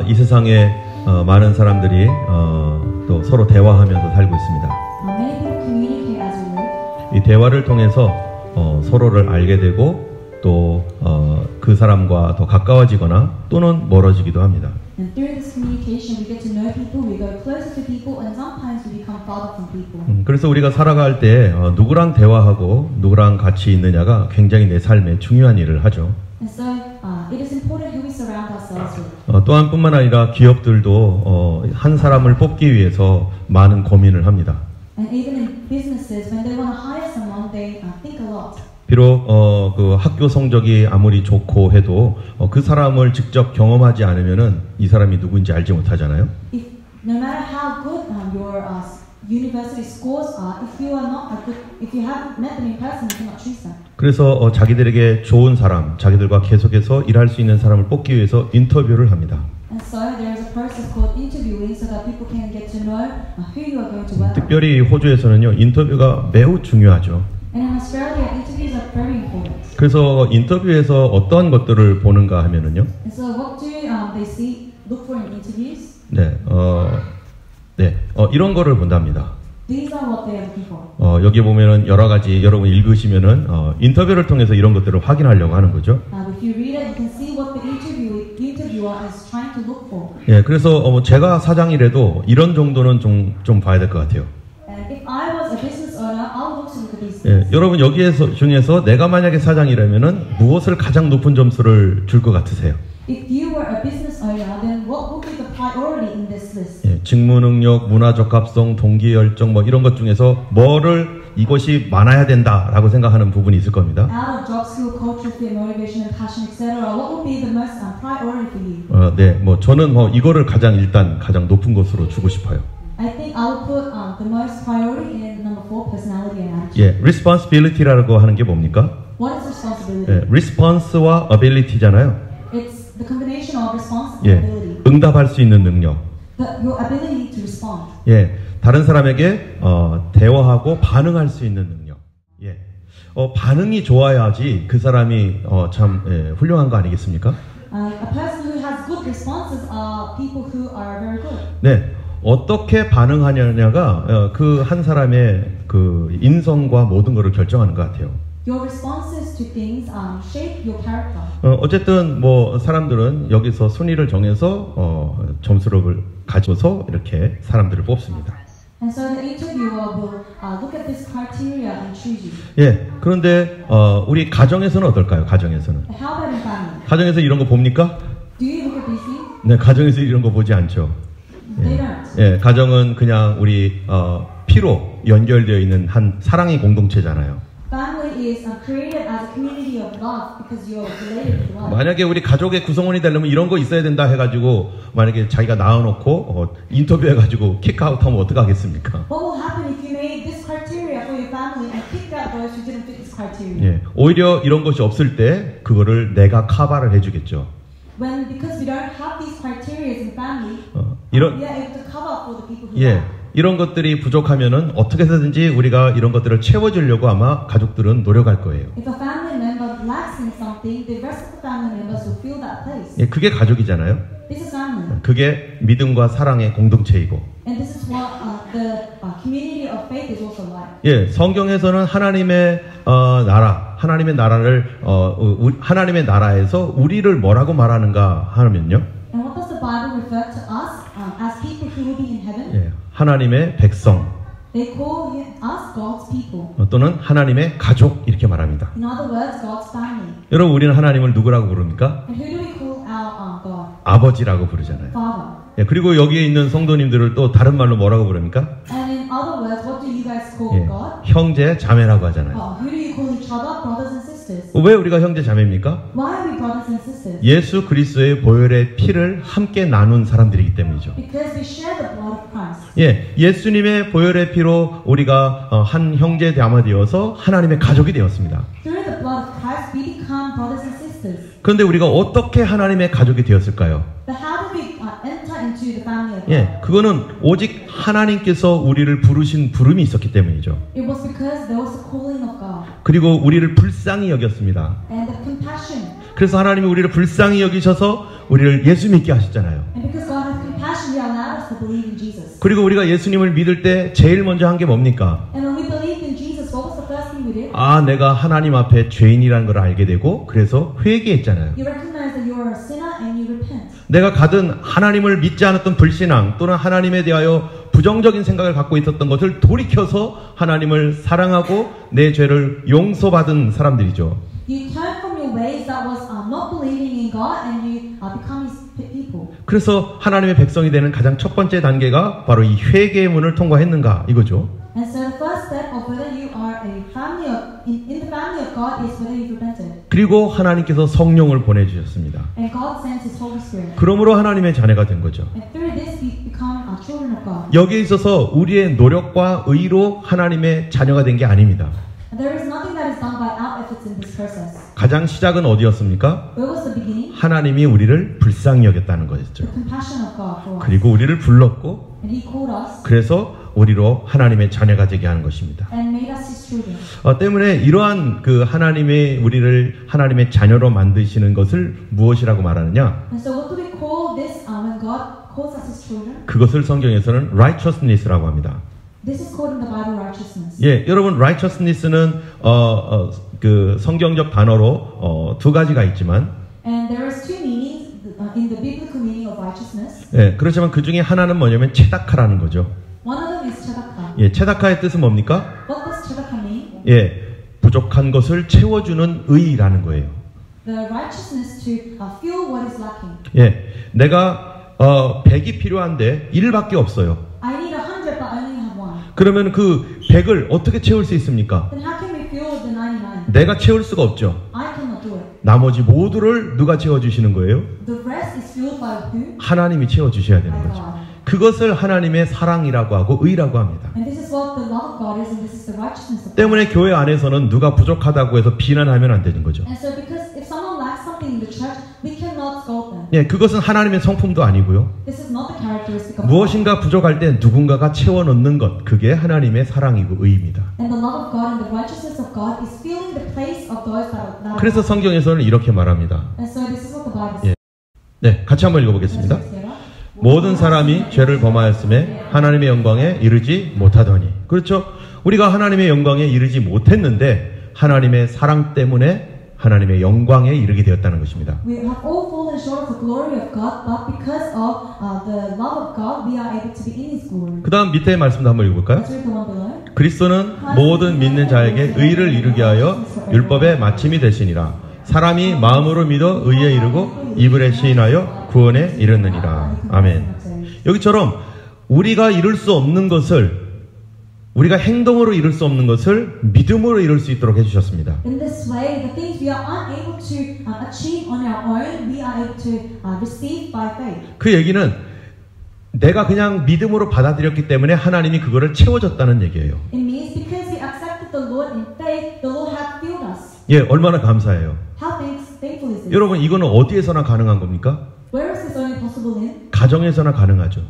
이 세상에 많은 사람들이 또 서로 대화하면서 살고 있습니다. Many people communicate as we live. 이 대화를 통해서 서로를 알게 되고 또 그 사람과 더 가까워지거나 또는 멀어지기도 합니다. And through this communication, we get to know people, we go closer to people, and sometimes we become farther from people. 그래서 우리가 살아갈 때 누구랑 대화하고 누구랑 같이 있느냐가 굉장히 내 삶에 중요한 일을 하죠. And so, it is important who we surround ourselves with. 또한 뿐만 아니라 기업들도 한 사람을 뽑기 위해서 많은 고민을 합니다. And even in businesses, when they want to hire someone, they think a lot. 비록 그 학교 성적이 아무리 좋고 해도 그 사람을 직접 경험하지 않으면은 이 사람이 누구인지 알지 못하잖아요. No matter how good your university scores are, if you haven't met them in person, you cannot choose them. 그래서 자기들에게 좋은 사람, 자기들과 계속해서 일할 수 있는 사람을 뽑기 위해서 인터뷰를 합니다. And so there is a process called interviewing, so that people can get to know who you are going to work with. 특별히 호주에서는요 인터뷰가 매우 중요하죠. And in Australia, interviews are very important. 그래서 인터뷰에서 어떤 것들을 보는가 하면은요. And so what do they look for in interviews? 이런 거를 본답니다. These are what they are looking for. 여기 보면은 여러 가지 여러분 읽으시면은 인터뷰를 통해서 이런 것들을 확인하려고 하는 거죠. If you read it, you can see what the interviewer is trying to look for. 예, 그래서 제가 사장이라도 이런 정도는 좀 봐야 될 것 같아요. And if I was a business owner, I would also look at these 예, things. 여러분 여기에서 중에서 내가 만약에 사장이라면은 무엇을 가장 높은 점수를 줄 것 같으세요? If you were a business owner, then what would be the priority in this list? 예, 직무 능력, 문화 적합성, 동기 열정 뭐 이런 것 중에서 뭐를 이것이 많아야 된다라고 생각하는 부분이 있을 겁니다. Out of job skill, culture fit, motivation, and passion, etc., what would be the most priority for you? 네, 저는 이거를 가장 높은 것으로 주고 싶어요. I think I would put the most priority in number 4, personality and attitude. 예, responsibility라고 하는 게 뭡니까? What is responsibility? 예, response와 ability잖아요. It's the combination of response and 예, ability. 응답할 수 있는 능력. Your ability to respond. 예, 다른 사람에게 대화하고 반응할 수 있는 능력. 예, 반응이 좋아야지 그 사람이 참 훌륭한 거 아니겠습니까? A person who has good responses are people who are very good. 네, 어떻게 반응하느냐가 그 한 사람의 그 인성과 모든 것을 결정하는 것 같아요. Your responses to things shape your character. 어쨌든 사람들은 여기서 순위를 정해서 점수를 가져서 이렇게 사람들을 뽑습니다. And so the interviewer will look at this criteria and choose you. 예, 그런데 우리 가정에서는 어떨까요? 가정에서는 How about in family? 가정에서 이런 거 봅니까? Do you look at these things? 네, 가정에서 이런 거 보지 않죠. They don't. 예, 가정은 그냥 우리 피로 연결되어 있는 한 사랑의 공동체잖아요. Family is created as a community of love because you're related with love. 만약에 우리 가족의 구성원이 되려면 이런 거 있어야 된다 해가지고 만약에 자기가 낳아놓고 인터뷰해가지고 킥아웃하면 어떡하겠습니까? What will happen if you made this criteria for your family and kicked out those who didn't fit this criteria? 예, 오히려 이런 것이 없을 때 그거를 내가 커버를 해주겠죠. Because we don't have these criteria in family, 이런 we are able to cover up for the people who 예. are. 이런 것들이 부족하면은 어떻게 해서든지 우리가 이런 것들을 채워주려고 아마 가족들은 노력할 거예요. If a family member lacks in something, the rest of the family members will fill that place. 예, 그게 가족이잖아요. This is family. 그게 믿음과 사랑의 공동체이고. And this is what the community of faith is also like. 예, 성경에서는 하나님의 하나님의 나라를 하나님의 나라에서 우리를 뭐라고 말하는가 하면요. And what does the Bible refer to us as people who will be in heaven? 예, 하나님의 백성. They call us God's people. 또는 하나님의 가족 이렇게 말합니다. In other words, God's family. 여러분 우리는 하나님을 누구라고 부릅니까? And who do we call our God? 아버지라고 부르잖아요. Father. 예, 그리고 여기에 있는 성도님들을 또 다른 말로 뭐라고 부릅니까? And in other words, what do you guys call 예, God? 형제 자매라고 하잖아요. Who do you call each other? Brothers and sisters. 왜 우리가 형제 자매입니까? Why are we brothers and sisters? 예수 그리스도의 보혈의 피를 함께 나눈 사람들이기 때문이죠. Because we share the blood of Christ. 예, 예수님의 보혈의 피로 우리가 한 형제 자매되어서 하나님의 가족이 되었습니다. Through the blood of Christ, we become brothers and sisters. 그런데 우리가 어떻게 하나님의 가족이 되었을까요? But how do we enter into the family of God? 예, 그거는 오직 하나님께서 우리를 부르신 부름이 있었기 때문이죠. It was because there was a calling of God 그리고 우리를 불쌍히 여겼습니다. and the compassion. 그래서 하나님이 우리를 불쌍히 여기셔서 우리를 예수 믿게 하셨잖아요. And because God has compassion, He allowed us to believe in Jesus. 그리고 우리가 예수님을 믿을 때 제일 먼저 한 게 뭡니까? And when we believed in Jesus, what was the first thing we did? 아, 내가 하나님 앞에 죄인이라는 걸 알게 되고 그래서 회개했잖아요. You recognize that you are a sinner and you repent. 내가 가든 하나님을 믿지 않았던 불신앙 또는 하나님에 대하여 부정적인 생각을 갖고 있었던 것을 돌이켜서 하나님을 사랑하고 내 죄를 용서받은 사람들이죠. You turn from your ways that was not believing in God and you become His people. 그래서 하나님의 백성이 되는 가장 첫 번째 단계가 바로 이 회개의 문을 통과했는가 이거죠. And so the first step of whether you are a family of, in the family of God is whether you've repented. 그리고 하나님께서 성령을 보내주셨습니다. And God sends His Holy Spirit. 그러므로 하나님의 자녀가 된 거죠. And through this we become children of God. 여기에 있어서 우리의 노력과 의로 하나님의 자녀가 된 게 아닙니다. And there is nothing that is done by our efforts in this process. 가장 시작은 어디였습니까? Where was the beginning? 하나님이 우리를 불쌍히 여겼다는 거였죠. The compassion of God for us. 그리고 우리를 불렀고 And He called us 그래서 우리로 하나님의 자녀가 되게 하는 것입니다. and made us His children. 때문에 이러한 그 하나님의 우리를 하나님의 자녀로 만드시는 것을 무엇이라고 말하느냐? And so what do we call this when God calls us His children? 그것을 성경에서는 righteousness라고 합니다. This is called in the Bible righteousness. 예, 여러분 righteousness는 그 성경적 단어로 두 가지가 있지만 And there is two meanings in the biblical meaning of righteousness. 예, 그렇지만 그 중에 하나는 뭐냐면 체다카라는 거죠. One of them is tzedakah. 예, 체다카의 뜻은 뭡니까? What does tzedakah mean? 예, 부족한 것을 채워주는 의라는 거예요. The righteousness to fill what is lacking. 예, 내가 100이 필요한데 1밖에 없어요. I need 100 but I only have one. 그러면 그 100을 어떻게 채울 수 있습니까? Then how can we fill the 99? 내가 채울 수가 없죠. I cannot do it. 나머지 모두를 누가 채워주시는 거예요? The rest is filled by who? 하나님이 채워주셔야 되는 By 거죠. God. 그것을 하나님의 사랑이라고 하고 의라고 합니다. And this is what the love of God is, and this is the righteousness of God. 때문에 교회 안에서는 누가 부족하다고 해서 비난하면 안 되는 거죠. And so because if someone lacks something in the church, we cannot scold them. 예, 그것은 하나님의 성품도 아니고요. This is not the characteristic of God. 무엇인가 부족할 때 누군가가 채워넣는 것, 그게 하나님의 사랑이고 의입니다. And the love of God and the righteousness of God is filling the place of those that are. 그래서 성경에서는 이렇게 말합니다. And so this is what the Bible 예. says. 네, 같이 한번 읽어보겠습니다. Let's get up. 모든 사람이 죄를 범하였음에 하나님의 영광에 이르지 못하더니. 그렇죠? 우리가 하나님의 영광에 이르지 못했는데 하나님의 사랑 때문에 하나님의 영광에 이르게 되었다는 것입니다. We have all fallen short of the glory of God, but because of the love of God, we are able to be in His glory. 그 다음 밑에 말씀도 한번 읽어볼까요? Let's read the one below. 그리스도는 모든 믿는 자에게 의를 이루게 하여 율법의 마침이 되시니라. 사람이 마음으로 믿어 의에 이르고 입으로 시인하여 구원에 이르느니라. 아멘. 여기처럼 우리가 이룰 수 없는 것을, 우리가 행동으로 이룰 수 없는 것을 믿음으로 이룰 수 있도록 해주셨습니다. In this way, the things we are unable to achieve on our own, we are able to receive by faith. 그 얘기는 내가 그냥 믿음으로 받아들였기 때문에 하나님이 그거를 채워줬다는 얘기예요. It means because we accepted the Lord in faith, the Lord has filled us. 예, 얼마나 감사해요. How thankful is this? 여러분, 이거는 어디에서나 가능한 겁니까? Where is this only possible in? 가정에서나 가능하죠.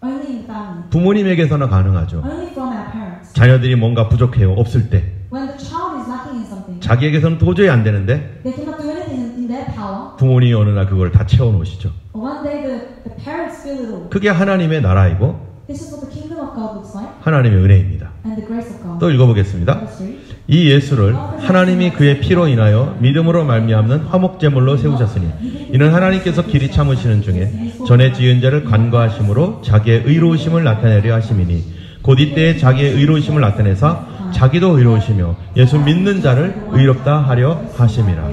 Only in family. 부모님에게서나 가능하죠. Only from our parents. 자녀들이 뭔가 부족해요. 없을 때. When the child is lacking in something, 자기에게서는 도저히 안 되는데 they cannot do anything in their power. 부모님이 어느 날 그걸 다 채워놓으시죠. But one day the parents fill it all. 그게 하나님의 나라이고 This is what the kingdom of God looks like, 하나님의 은혜입니다. and the grace of God. 또 읽어보겠습니다. Let's read. 이 예수를 하나님이 그의 피로 인하여 믿음으로 말미암는 화목제물로 세우셨으니 이는 하나님께서 길이 참으시는 중에 전에 지은 자를 간과하심으로 자기의 의로우심을 나타내려 하심이니 곧 이때에 자기의 의로우심을 나타내사 자기도 의로우시며 예수 믿는 자를 의롭다 하려 하심이라.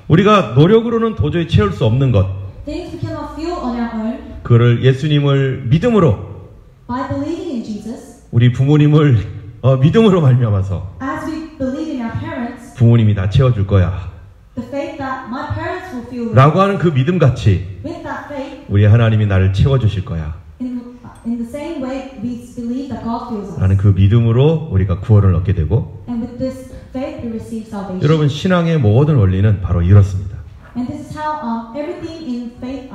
우리가 노력으로는 도저히 채울 수 없는 것, Things we cannot feel on our own, 그거를 예수님을 믿음으로, by believing in Jesus, 우리 부모님을 믿음으로 말미암아서 as we believe in our parents, 부모님이 다 채워줄 거야 the faith that my parents will feel 라고 하는 그 믿음같이 with that faith, 우리 하나님이 나를 채워주실 거야 in the same way we believe that God fills us. 라는 그 믿음으로 우리가 구원을 얻게 되고, And with this faith we receive salvation. 여러분, 신앙의 모든 원리는 바로 이렇습니다. And this is how everything in faith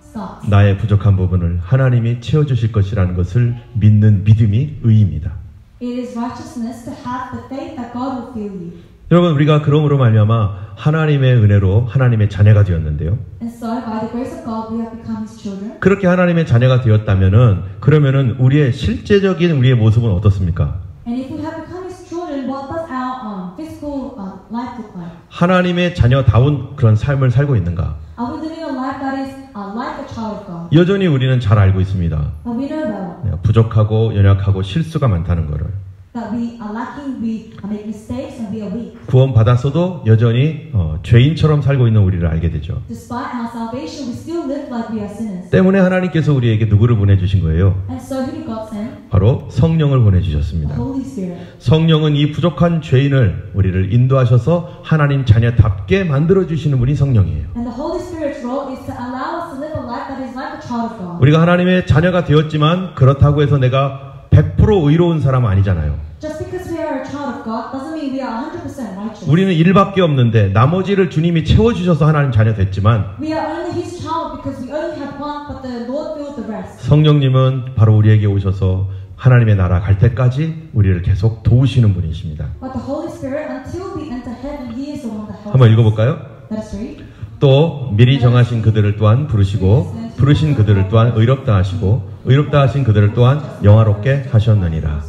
starts. 나의 부족한 부분을 하나님이 채워주실 것이라는 것을 믿는 믿음이 의입니다. It is righteousness to have the faith that God will fill you. 여러분 우리가 그러므로 말미암아 하나님의 은혜로 하나님의 자녀가 되었는데요. And so, by the grace of God, we have become His children. 그렇게 하나님의 자녀가 되었다면은 그러면은 우리의 실제적인 우리의 모습은 어떻습니까? And if we have become His children, what does our physical life look like? 하나님의 자녀다운 그런 삶을 살고 있는가? Are we living a life that is like a child of God? 여전히 우리는 잘 알고 있습니다. But we know that. 부족하고 연약하고 실수가 많다는 것을. That we are lacking, we make mistakes, and we are weak. 구원받았어도 여전히 죄인처럼 살고 있는 우리를 알게 되죠. Despite our salvation, we still live like we are sinners. 때문에 하나님께서 우리에게 누구를 보내주신 거예요? And so who did God send? 바로 성령을 보내주셨습니다. The Holy Spirit. 성령은 이 부족한 죄인을 우리를 인도하셔서 하나님 자녀답게 만들어주시는 분이 성령이에요. And the Holy Spirit's role is to allow us to live a life that is like a child of God. 우리가 하나님의 자녀가 되었지만 그렇다고 해서 내가 100% 의로운 사람은 아니잖아요. Just because we are a child of God doesn't mean we are 100% righteous. 우리는 일밖에 없는데 나머지를 주님이 채워주셔서 하나님 자녀 됐지만 We are only His child because we only have one, but the Lord filled the rest. 성령님은 바로 우리에게 오셔서 하나님의 나라 갈 때까지 우리를 계속 도우시는 분이십니다. But the Holy Spirit, until we enter heaven, He is the one that helps. 한번 읽어볼까요? Let us read. 또 미리 정하신 그들을 또한 부르시고 부르신 그들을 또한 의롭다 하시고 의롭다 하신 그들을 또한 영화롭게 하셨느니라.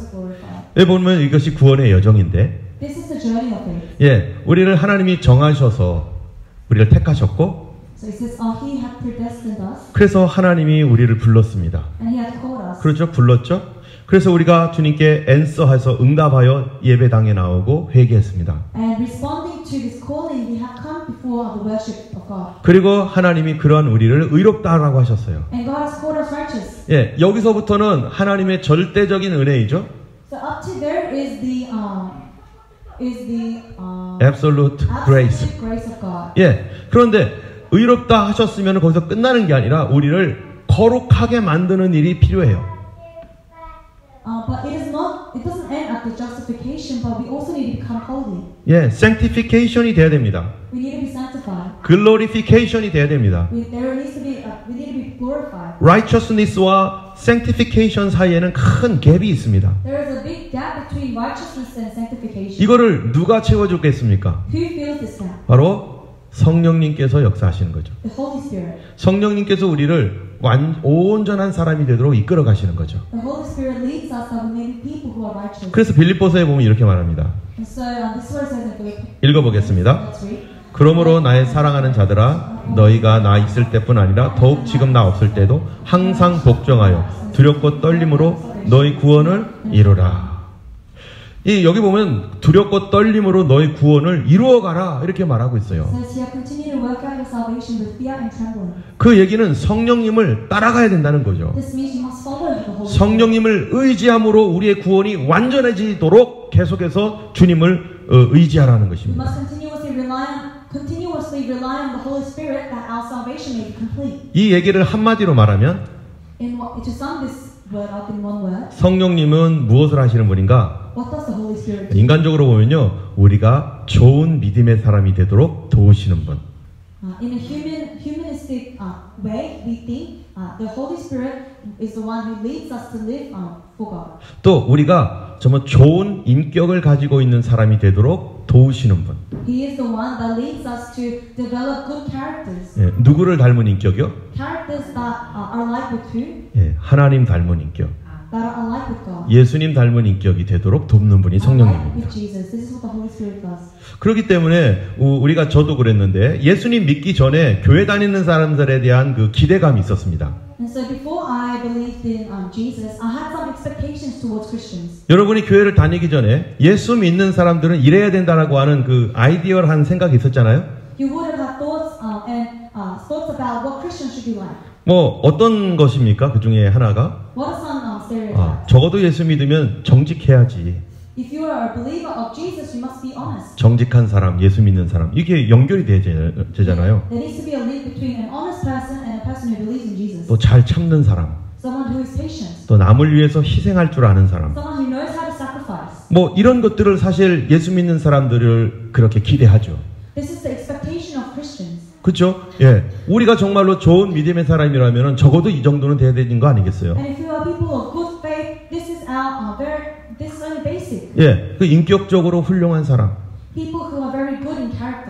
여기 보면 이것이 구원의 여정인데, This is the journey of faith. 예, 우리를 하나님이 정하셔서 우리를 택하셨고, So it says, He hath predestined us, 그래서 하나님이 우리를 불렀습니다. and He hath called us. 그렇죠, 불렀죠. 그래서 우리가 주님께 앤서해서 응답하여 예배당에 나오고 회개했습니다. And responding to this calling, we have come before the worship of God. 그리고 하나님이 그러한 우리를 의롭다라고 하셨어요. And God has called us righteous. 예, 여기서부터는 하나님의 절대적인 은혜이죠. So up to there is the Absolute grace. absolute grace of God. 예, 그런데 의롭다 하셨으면 거기서 끝나는 게 아니라 우리를 거룩하게 만드는 일이 필요해요. But it doesn't end at the justification, but we also need to become holy. 예, sanctification이 돼야 됩니다. We need to be sanctified. glorification이 돼야 됩니다. We need to be glorified. righteousness와 sanctification 사이에는 큰 갭이 있습니다. There is a big gap between righteousness and sanctification. 이거를 누가 채워주겠습니까? Who fills this gap? 바로 성령님께서 역사하시는 거죠. The Holy Spirit. 성령님께서 우리를 온전한 사람이 되도록 이끌어 가시는 거죠. The Holy Spirit leads us that we may be people who are righteous. 그래서 빌립보서에 보면 이렇게 말합니다. And so this is what it says in Philippians. 읽어보겠습니다. Let's read. 그러므로 나의 사랑하는 자들아, 너희가 나 있을 때뿐 아니라 더욱 지금 나 없을 때도 항상 복종하여 두렵고 떨림으로 너희 구원을 이루라. 여기 보면 두렵고 떨림으로 너희 구원을 이루어가라 이렇게 말하고 있어요. Says here, continue to work out your salvation with fear and trembling. 그 얘기는 성령님을 따라가야 된다는 거죠. This means you must follow the Holy Spirit. 성령님을 의지함으로 우리의 구원이 완전해지도록 계속해서 주님을 의지하라는 We 것입니다. must continuously rely on the Holy Spirit that our salvation may be complete. 이 얘기를 한마디로 말하면 To sum this word up in one word, 성령님은 무엇을 하시는 분인가? what does the Holy Spirit do? 인간적으로 보면요, 우리가 좋은 믿음의 사람이 되도록 도우시는 분. In a humanistic way, we think the Holy Spirit is the one who leads us to live for God. 또 우리가 정말 좋은 인격을 가지고 있는 사람이 되도록 도우시는 분. He is the one that leads us to develop good characters. 예, 누구를 닮은 인격이요? Characters that are alike with who? 예, 하나님 닮은 인격. That are alike with God. 예수님 닮은 인격이 되도록 돕는 분이 Alike 성령님입니다. with Jesus. This is what the Holy Spirit does. 그렇기 때문에 우리가 저도 그랬는데 예수님 믿기 전에 교회 다니는 사람들에 대한 그 기대감이 있었습니다. And so before I believed in Jesus, I had some expectations towards Christians. 여러분이 교회를 다니기 전에 예수 믿는 사람들은 이래야 된다라고 하는 그 아이디어한 생각이 있었잖아요. You would have had thoughts about what Christians should be like. 뭐 어떤 것입니까? 그 중에 하나가 What are some stereotypes? 적어도 예수 믿으면 정직해야지. If you are a believer of Jesus, you must be honest. 정직한 사람, 예수 믿는 사람 이게 연결이 되잖아요. There needs to be a link between an honest person and a person who believes in Jesus. 또 잘 참는 사람, Someone who is patient. 또 남을 위해서 희생할 줄 아는 사람. Someone who knows how to sacrifice. 뭐 이런 것들을 사실 예수 믿는 사람들을 그렇게 기대하죠. This is the expectation of Christians. 그렇죠? 예, 우리가 정말로 좋은 믿음의 사람이라면 적어도 이 정도는 돼야 되는 거 아니겠어요? And if you are people of good faith, this is only basic. 예, 그 인격적으로 훌륭한 사람. People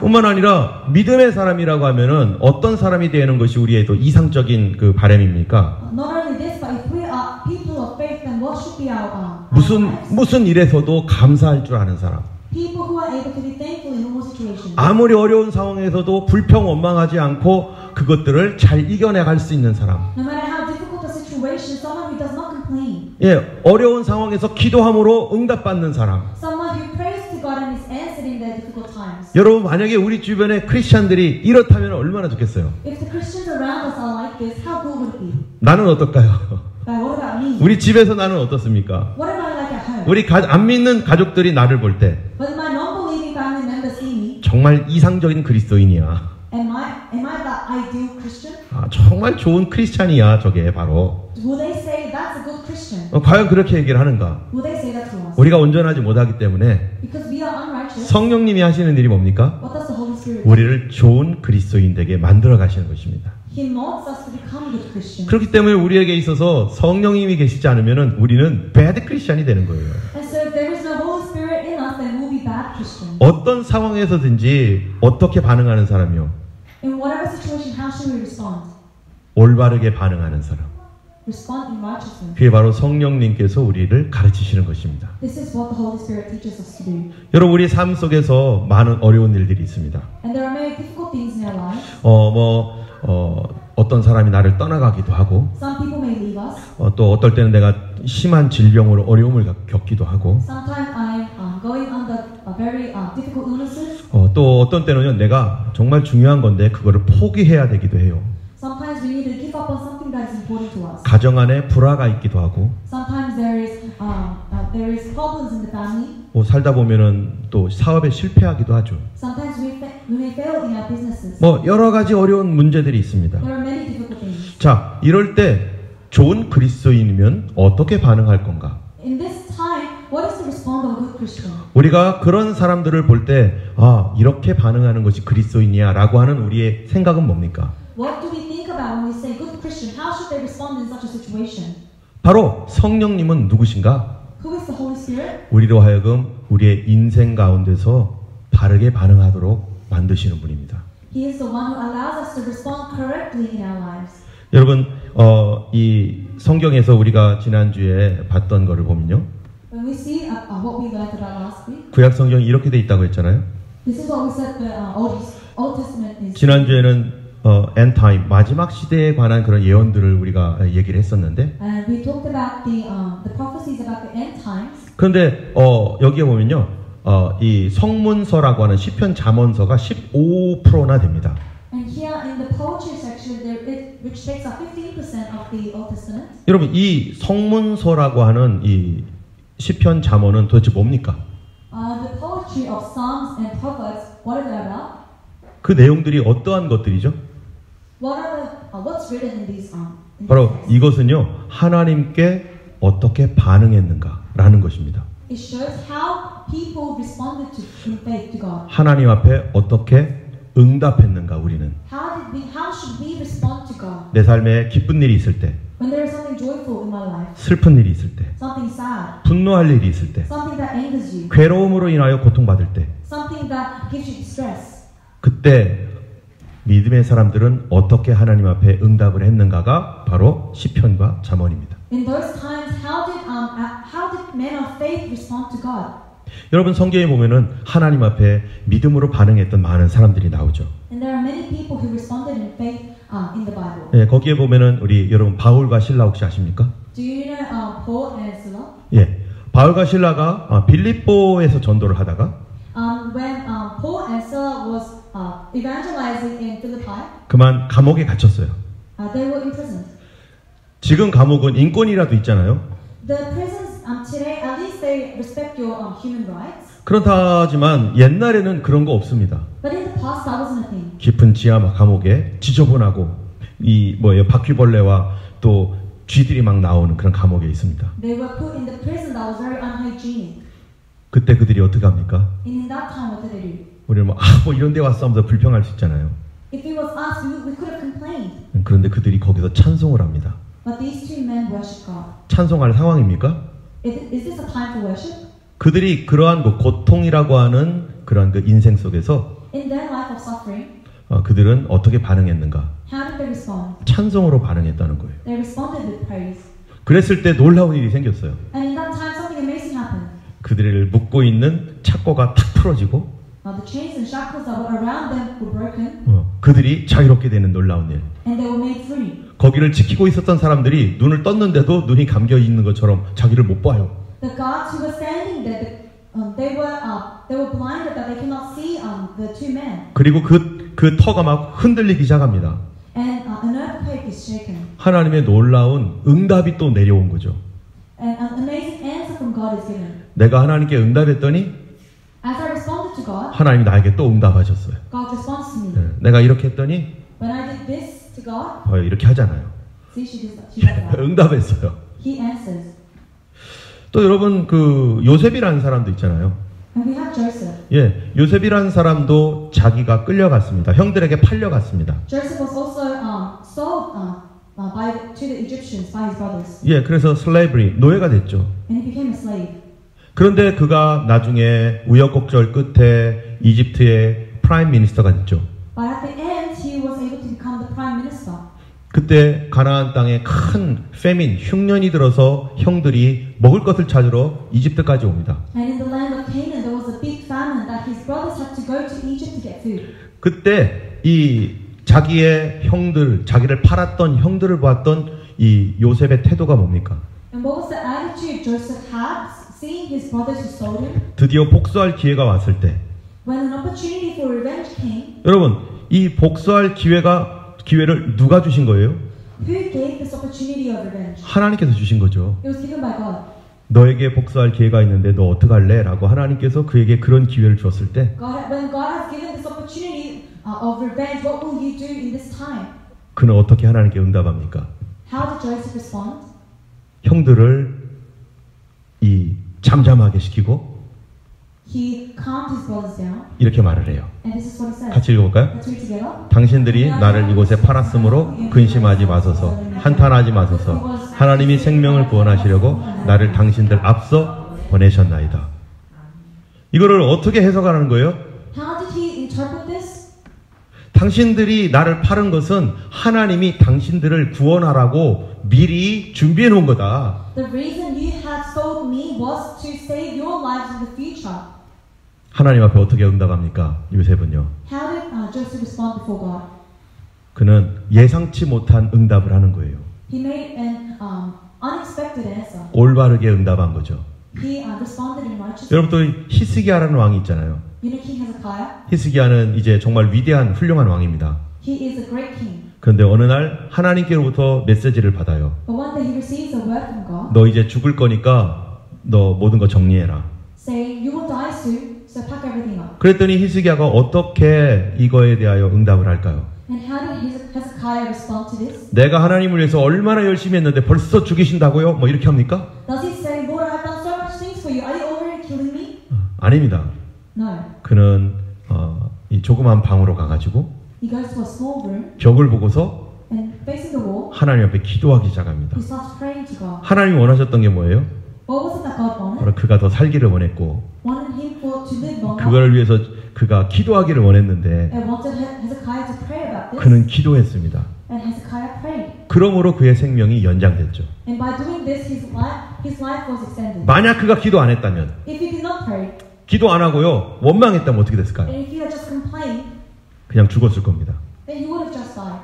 뿐만 아니라 믿음의 사람이라고 하면은 어떤 사람이 되는 것이 우리의 또 이상적인 그 바람입니까? Not only this, but if we are people of faith, then what should be our lives? 무슨 일에서도 감사할 줄 아는 사람. People who are able to be thankful in all situations. 아무리 어려운 상황에서도 불평 원망하지 않고 그것들을 잘 이겨내갈 수 있는 사람. No matter how difficult the situation, someone who does not complain. 예, 어려운 상황에서 기도함으로 응답받는 사람. Someone who prays to God and is answered in their difficult times. 여러분, 만약에 우리 주변에 크리스찬들이 이렇다면 얼마나 좋겠어요. If the Christians around us are like this, how good would it be? 나는 어떨까요? But what about me? 우리 집에서 나는 어떻습니까? What am I like at home? 우리 안 믿는 가족들이 나를 볼 때 But my non-believing family members see me. 정말 이상적인 그리스도인이야. Am I the ideal Christian? 아, 정말 좋은 크리스찬이야. 저게 바로. Will they say that's a good Christian? 과연 그렇게 얘기를 하는가? Will they say that to us? 우리가 온전하지 못하기 때문에 Because we are unrighteous. 성령님이 하시는 일이 뭡니까? What does the Holy Spirit do? 우리를 좋은 그리스도인 되게 만들어 가시는 것입니다. He molds us to become good Christians. 그렇기 때문에 우리에게 있어서 성령님이 계시지 않으면은 우리는 bad 크리스찬이 되는 거예요. And so if there is no Holy Spirit in us, then we'll be bad Christians. 어떤 상황에서든지 어떻게 반응하는 사람이요? In whatever situation, how should we respond? 올바르게 반응하는 사람. Respond in righteousness. 그게 바로 성령님께서 우리를 가르치시는 것입니다. This is what the Holy Spirit teaches us to do. 여러분, 우리 삶 속에서 많은 어려운 일들이 있습니다. And there are many difficult things in our lives. 어떤 사람이 나를 떠나가기도 하고, Some people may leave us. 또 어떨 때는 내가 심한 질병으로 어려움을 겪기도 하고, Sometimes I'm going under very difficult illnesses. 또 어떤 때는요, 내가 정말 중요한 건데 그거를 포기해야 되기도 해요. Sometimes we need to give up on something that is important to us. 가정 안에 불화가 있기도 하고, Sometimes there is problems in the family. 살다 보면은 또 사업에 실패하기도 하죠. Sometimes we may fail in our businesses. 여러 가지 어려운 문제들이 있습니다. There are many difficult things. 자, 이럴 때 좋은 그리스도인이면 어떻게 반응할 건가? In this time, what is the response of a good Christian? 우리가 그런 사람들을 볼 때, 이렇게 반응하는 것이 그리스도인이야 라고 하는 우리의 생각은 뭡니까? What do we think about when we say good Christian? How should they respond in such a situation? 바로 성령님은 누구신가? Who is the Holy Spirit? 우리로 하여금 우리의 인생 가운데서 바르게 반응하도록 만드시는 분입니다. He is the one who allows us to respond correctly in our lives. 여러분, 이 성경에서 우리가 지난주에 봤던 거를 보면요. When we see what we learned about last week, 구약 성경이 이렇게 돼 있다고 했잖아요. this is what we said the Old Testament is. 지난주에는 end time, 마지막 시대에 관한 그런 예언들을 우리가 얘기를 했었는데, And we talked about the prophecies about the end times. 그런데 여기에 보면요, 이 성문서라고 하는 시편 잠언서가 15%나 됩니다. And here in the poetry section, which takes up 15% of the Old Testament. 여러분, 이 성문서라고 하는 이 시편 잠언은 도대체 뭡니까? The poetry of Psalms and Proverbs, what are they about? 그 내용들이 어떠한 것들이죠? What's written in these 바로 이것은요, 하나님께 어떻게 반응했는가라는 것입니다. It shows how people responded in faith to God. 하나님 앞에 어떻게 응답했는가 우리는. How should we respond to God? 내 삶에 기쁜 일이 있을 때, When there is something joyful in my life, 슬픈 일이 있을 때, something sad, 분노할 일이 있을 때, something that angers you, 괴로움으로 인하여 고통받을 때, something that gives you distress. 그때 믿음의 사람들은 어떻게 하나님 앞에 응답을 했는가가 바로 시편과 잠언입니다. In those times, how did men of faith respond to God? 여러분, 성경에 보면은 하나님 앞에 믿음으로 반응했던 많은 사람들이 나오죠. And there are many people who responded in faith in the Bible. 예, 거기에 보면은 우리 여러분 바울과 실라 혹시 아십니까? Do you know Paul and Silas? 예, 바울과 실라가 빌립보에서 전도를 하다가 When Paul and Silas was evangelizing in Philippi, 그만 감옥에 갇혔어요. they were imprisoned. 지금 감옥은 인권이라도 있잖아요. The prisons today, at least they respect your human rights. 그렇다지만 옛날에는 그런 거 없습니다. But in the past, that wasn't a thing. 깊은 지하 감옥에 지저분하고 바퀴벌레와 또 쥐들이 막 나오는 그런 감옥에 있습니다. They were put in the prison that was very unhygienic. 그때 그들이 어떻게 합니까? And in that time, what did they do? 우리는 뭐 이런 데 왔어 하면서 불평할 수 있잖아요. If it was us, we could have complained. 그런데 그들이 거기서 찬송을 합니다. But these two men worship God. 찬송할 상황입니까? Is this a time for worship? 그들이 그러한 고통이라고 하는 그러한 그 인생 속에서 In their life, suffering, 그들은 어떻게 반응했는가? how did they respond? 찬송으로 반응했다는 거예요. They responded with praise. 그랬을 때 놀라운 일이 생겼어요. And in that time, something amazing happened. 그들을 묶고 있는 착고가 탁 풀어지고 The chains and shackles that were around them were broken, 그들이 자유롭게 되는 놀라운 일. and they were made free. 거기를 지키고 있었던 사람들이 눈을 떴는데도 눈이 감겨 있는 것처럼 자기를 못 봐요. The guards who were standing there, they were blinded that they could not see the two men. 그리고 그 터가 막 흔들리기 시작합니다. And an earthquake is shaken. 하나님의 놀라운 응답이 또 내려온 거죠. And an amazing answer from God is given. 내가 하나님께 응답했더니 As I responded to God, 하나님이 나에게 또 응답하셨어요. God responds to me. 네, 내가 이렇게 했더니 When I did this to God, 이렇게 하잖아요. see, she does that. 응답했어요. He answers. 또 여러분 그 요셉이라는 사람도 있잖아요. And we have Joseph. 예, 요셉이라는 사람도 자기가 끌려갔습니다. 형들에게 팔려갔습니다. Joseph was also sold to the Egyptians by his brothers. 예, 그래서 slavery, 노예가 됐죠. And he became a slave. 그런데 그가 나중에 우여곡절 끝에 이집트의 프라임 미니스터가 됐죠. But at the end, he was able to become the prime minister. 그때 가나안 땅에 큰 페민, 흉년이 들어서 형들이 먹을 것을 찾으러 이집트까지 옵니다. And in the land of Canaan, there was a big famine that his brothers had to go to Egypt to get food. 그때 이 자기의 형들, 자기를 팔았던 형들을 봤던 이 요셉의 태도가 뭡니까? And what was the attitude Joseph had seeing his brothers who sold him? 드디어 복수할 기회가 왔을 때, When an opportunity for revenge came, 여러분 이 복수할 기회를 누가 주신 거예요? who gave this opportunity of revenge? 하나님께서 주신 거죠. It was given by God. 너에게 복수할 기회가 있는데 너 어떡할래? 라고 하나님께서 그에게 그런 기회를 주었을 때 When God has given this opportunity of revenge, what will you do in this time? 그는 어떻게 하나님께 응답합니까? How did Joseph respond? 형들을 잠잠하게 시키고 He calmed his brothers down, 이렇게 말을 해요. and this is what he said. 같이 읽어볼까요? Let's read together. 당신들이 나를 이곳에 팔았으므로 근심하지 마소서, 한탄하지 마소서. 하나님이 생명을 구원하시려고 나를 당신들 앞서 보내셨나이다. 이거를 어떻게 해석하는 거예요? How did he interpret this? 당신들이 나를 파는 것은 하나님이 당신들을 구원하라고 미리 준비해 놓은 거다. The reason you had sold me was to save your lives in the future. 하나님 앞에 어떻게 응답합니까? 요셉은요. How did Joseph respond before God? 그는 예상치 못한 응답을 하는 거예요. He made an unexpected answer. 올바르게 응답한 거죠. He responded in righteousness. 여러분 또 히스기야라는 왕이 있잖아요. You know King Hezekiah? 히스기야는 이제 정말 위대한 훌륭한 왕입니다. He is a great king. 그런데 어느 날 하나님께로부터 메시지를 받아요. But one day he receives a word from God. 너 이제 죽을 거니까 너 모든 거 정리해라. Saying you will die soon, so pack everything up. 그랬더니 히스기야가 어떻게 이거에 대하여 응답을 할까요? And how did Hezekiah respond to this? 내가 하나님을 위해서 얼마나 열심히 했는데 벌써 죽이신다고요? 뭐 이렇게 합니까? Does he say, Lord, I have done so much things for you. Are you already killing me? 아닙니다. No. 그는 이 조그만 방으로 가가지고 He goes to a small room 벽을 보고서 and facing the wall, 하나님 앞에 기도하기 시작합니다. he starts praying to God. 하나님이 원하셨던 게 뭐예요? What was it that God wanted? 바로 그가 더 살기를 원했고 Wanted him to live longer. 그거를 위해서 그가 기도하기를 원했는데 And wanted Hezekiah to pray about this. 그는 기도했습니다. And Hezekiah prayed. 그러므로 그의 생명이 연장됐죠. And by doing this, his life was extended. 만약 그가 기도 안 했다면, If he did not pray, 기도 안 하고요 원망했다면 어떻게 됐을까요? and if he had just complained, 그냥 죽었을 겁니다. then he would have just died.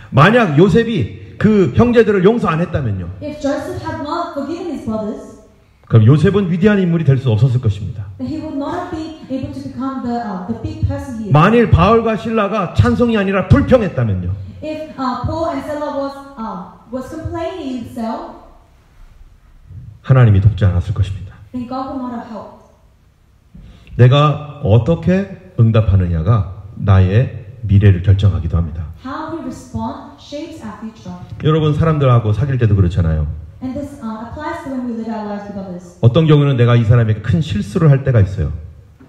만약 요셉이 그 형제들을 용서 안 했다면요, If Joseph had not forgiven his brothers, 그럼 요셉은 위대한 인물이 될 수 없었을 것입니다. then he would not have been able to become the big person he is. 만일 바울과 실라가 찬송이 아니라 불평했다면요, If Paul and Silas was complaining in cell, 하나님이 돕지 않았을 것입니다. then God would not have helped. 내가 어떻게 응답하느냐가 나의 미래를 결정하기도 합니다. How we respond shapes our future. 여러분 사람들하고 사귈 때도 그렇잖아요. And this applies to when we live our lives with others. 어떤 경우는 내가 이 사람에게 큰 실수를 할 때가 있어요.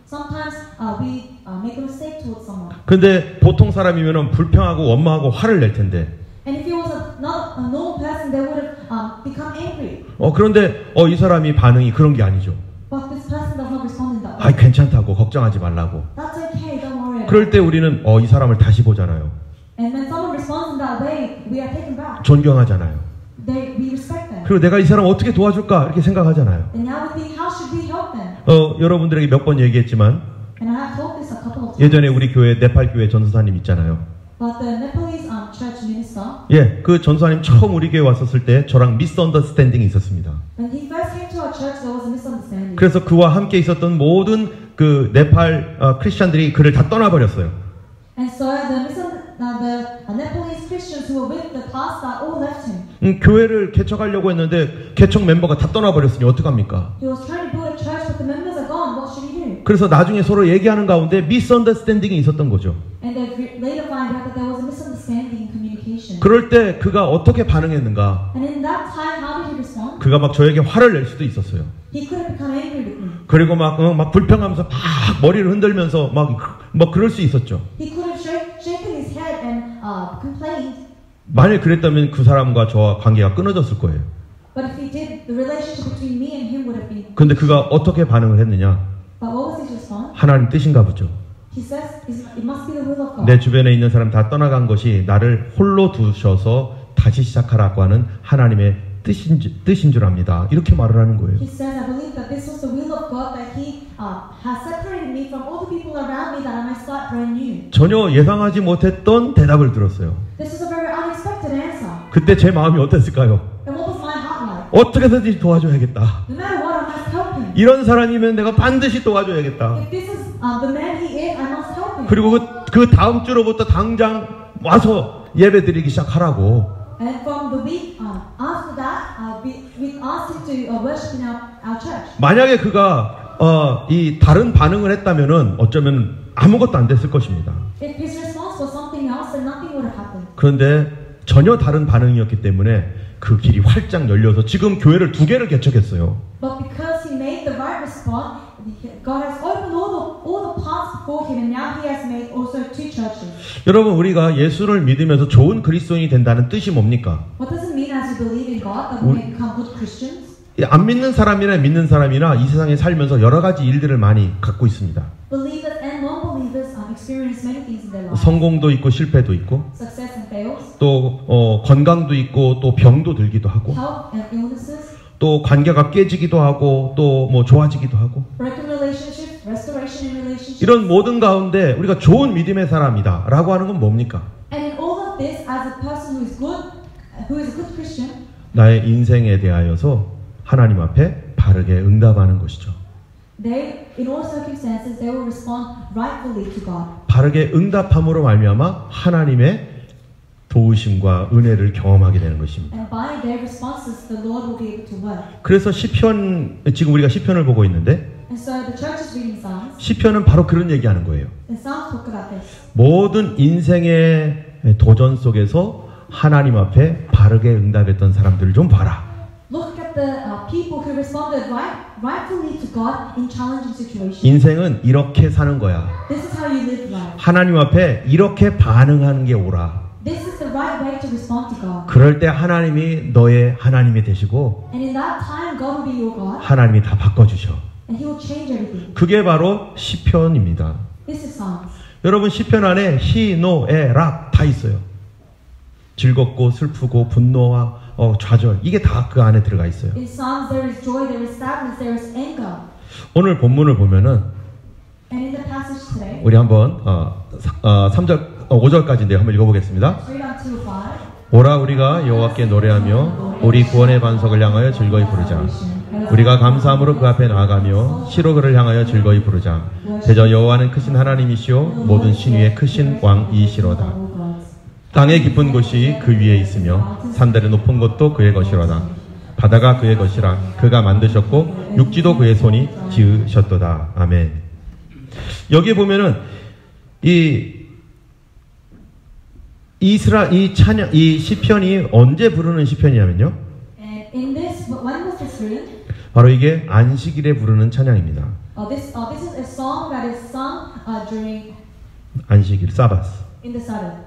Sometimes we make a mistake towards someone. 근데 보통 사람이면 불평하고 원망하고 화를 낼 텐데 And if he was not a normal person, they would have become angry. 그런데 이 사람이 반응이 그런 게 아니죠. But this person does not respond in that way. 아이 괜찮다고 걱정하지 말라고. That's okay, don't worry about 그럴 때 우리는 이 사람을 다시 보잖아요. And when someone responds in that way, we are taken back. 존경하잖아요. We respect them. 그리고 내가 이 사람 어떻게 도와줄까 이렇게 생각하잖아요. And now we think, how should we help them? 여러분들에게 몇 번 얘기했지만 And I have told this a couple of times. 예전에 우리 교회 네팔 교회 전도사님 있잖아요. But the Nepalese church minister, 예, 그 전도사님 처음 우리 교회 왔었을 때 저랑 미스언더스탠딩이 있었습니다. when he first came to our church, there was a misunderstanding. 그래서 그와 함께 있었던 모든 그 네팔 크리스천들이 그를 다 떠나버렸어요. And so the Nepalese Christians who were with the pastor all left him. 교회를 개척하려고 했는데 개척 멤버가 다 떠나버렸으니 어떡합니까? He was trying to build a church, but the members are gone. What should he do? 그래서 나중에 서로 얘기하는 가운데 미스언더스탠딩이 있었던 거죠. And they later find out that there was a misunderstanding in communication. 그럴 때 그가 어떻게 반응했는가? And in that time, how did he respond? 그가 막 저에게 화를 낼 수도 있었어요. He could have become angry with me. 그리고 막 불평하면서 막 머리를 흔들면서 막 그럴 수 있었죠. He could have shaken his head and complained. 만일 그랬다면 그 사람과 저와 관계가 끊어졌을 거예요. But if he did, the relationship between me and him would have been. 근데 그가 어떻게 반응을 했느냐? But what was his response? 하나님 뜻인가 보죠. He says, it must be the will of God. 내 주변에 있는 사람 다 떠나간 것이 나를 홀로 두셔서 다시 시작하라고 하는 하나님의 뜻인 줄 압니다. 이렇게 말을 하는 거예요. He says, I believe that this was the will of God, that He has separated me from all the people around me, that I might start brand new. 전혀 예상하지 못했던 대답을 들었어요. This is a very unexpected answer. 그때 제 마음이 어땠을까요? And what was my heart like? 어떻게 해서든지 도와줘야겠다. No matter what, I must help him. 이런 사람이면 내가 반드시 도와줘야겠다. If this is the man he is, I must help him. 그리고 그 다음 주로부터 당장 와서 예배 드리기 시작하라고. And from the week after that, we asked him to worship in our church. 만약에 그가 이 다른 반응을 했다면은 어쩌면 아무것도 안 됐을 것입니다. If his response was something else, then nothing would have happened. 그런데 전혀 다른 반응이었기 때문에 그 길이 활짝 열려서 지금 교회를 2개를 개척했어요. But because he made the right response, God has opened all the paths before him, and now he has made also 2 churches. 여러분, 우리가 예수를 믿으면서 좋은 그리스도인이 된다는 뜻이 뭡니까? What does it mean as we believe in God that we may become good Christians? 안 믿는 사람이나 믿는 사람이나 이 세상에 살면서 여러 가지 일들을 많이 갖고 있습니다. Believers and non-believers experience many things in their lives. 성공도 있고 실패도 있고 Success and fails, 또 건강도 있고 또 병도 들기도 하고 health and illnesses, 또 관계가 깨지기도 하고 또 뭐 좋아지기도 하고 broken relationships, restoration in relationships. 이런 모든 가운데 우리가 좋은 믿음의 사람이다 라고 하는 건 뭡니까? And in all of this, as a person who is a good Christian, 나의 인생에 대하여서 하나님 앞에 바르게 응답하는 것이죠. they, in all circumstances, they will respond rightfully to God. 바르게 응답함으로 말미암아 하나님의 도우심과 은혜를 경험하게 되는 것입니다. And by their responses, the Lord will be able to work. 그래서 시편, 지금 우리가 시편을 보고 있는데 And so the church is reading Psalms. 시편은 바로 그런 얘기하는 거예요. And Psalms talk about this. 모든 인생의 도전 속에서 하나님 앞에 바르게 응답했던 사람들을 좀 봐라. Look at the people who responded rightfully to God in challenging situations. 인생은 이렇게 사는 거야. This is how you live life. 하나님 앞에 이렇게 반응하는 게 옳아. This is the right way to respond to God. 그럴 때 하나님이 너의 하나님이 되시고 And in that time, God will be your God, 하나님이 다 바꿔주셔. and He will change everything. 그게 바로 시편입니다. This is Psalms. 여러분, 시편 안에 희, 노, 에, 락 다 있어요. 즐겁고 슬프고 분노와 좌절, 이게 다 그 안에 들어가 있어요. In Psalms, there is joy, there is sadness, there is anger. 오늘 본문을 보면은 And in the passage today, 우리 한번 5절까지인데요. 한번 읽어보겠습니다. read until 5. 오라, 우리가 여호와께 노래하며 우리 구원의 반석을 향하여 즐거이 부르자. 우리가 감사함으로 그 앞에 나아가며 시로 그를 향하여 즐거이 부르자. 대저 여호와는 크신 하나님이시오 모든 신 위에 크신 왕이시로다. 땅의 깊은 곳이 그 위에 있으며 산들의 높은 곳도 그의 것이로다. 바다가 그의 것이라. 그가 만드셨고 육지도 그의 손이 지으셨도다. 아멘. 여기 보면은 이 시편이 언제 부르는 시편이냐면요. And in this, when was this written? 바로 이게 안식일에 부르는 찬양입니다. This is a song that is sung during 안식일, 사바스. in the Sabbath.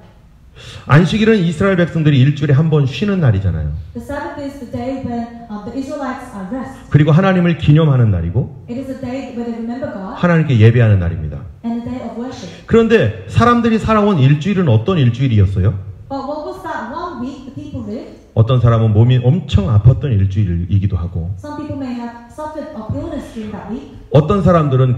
안식일은 이스라엘 백성들이 일주일에 한 번 쉬는 날이잖아요. The Sabbath is the day when the Israelites rest. 그리고 하나님을 기념하는 날이고 It is a day where they remember God 하나님께 예배하는 날입니다. and a day of worship. 그런데 사람들이 살아온 일주일은 어떤 일주일이었어요? But what was that 1 week the people lived? 어떤 사람은 몸이 엄청 아팠던 일주일이기도 하고, Some people may have suffered of illness during that week. 어떤 사람들은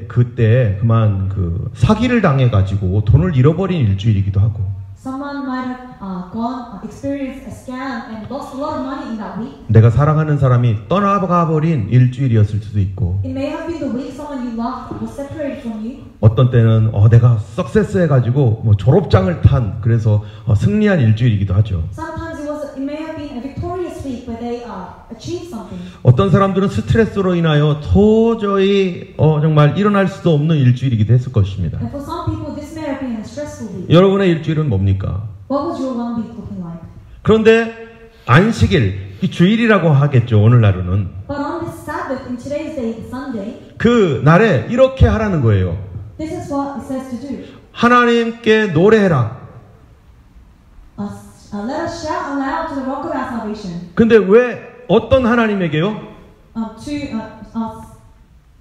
그때 그만 사기를 당해가지고 돈을 잃어버린 일주일이기도 하고, Someone might have experienced a scam and lost a lot of money in that week. 내가 사랑하는 사람이 떠나가버린 일주일이었을 수도 있고, It may have been the week someone you loved was separated from you. 어떤 때는 내가 석세스 해가지고 뭐 졸업장을 탄, 그래서 승리한 일주일이기도 하죠. Sometimes it may have been a victorious week where they achieved something. 어떤 사람들은 스트레스로 인하여 도저히 정말 일어날 수도 없는 일주일이기도 했을 것입니다. And for some people, this may have been a stressful week. 여러분의 일주일은 뭡니까? What was your 1 week looking like? 그런데 안식일, 이 주일이라고 하겠죠, 오늘날은. But on this Sabbath, in today's day, the Sunday, 그 날에 이렇게 하라는 거예요. this is what it says to do. 하나님께 노래해라. Let us shout aloud to the rock of our salvation. 근데 왜 어떤 하나님에게요?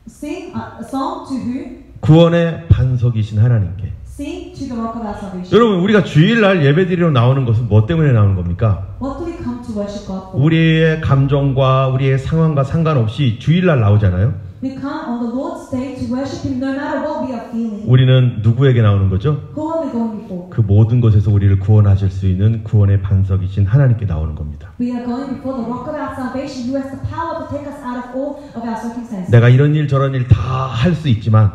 Sing a song to who? 구원의 반석이신 하나님께. Sing to the rock of our salvation. 여러분, 우리가 주일날 예배드리러 나오는 것은 뭐 때문에 나오는 겁니까? What do we come to worship God for? 우리의 감정과 우리의 상황과 상관없이 주일날 나오잖아요. We come on the Lord's day to worship Him no matter what we are feeling. 우리는 누구에게 나오는 거죠? Who are we going before? 그 모든 것에서 우리를 구원하실 수 있는 구원의 반석이신 하나님께 나오는 겁니다. We are going before the rock of our salvation who has the power to take us out of all of our circumstances. 내가 이런 일 저런 일 다 할 수 있지만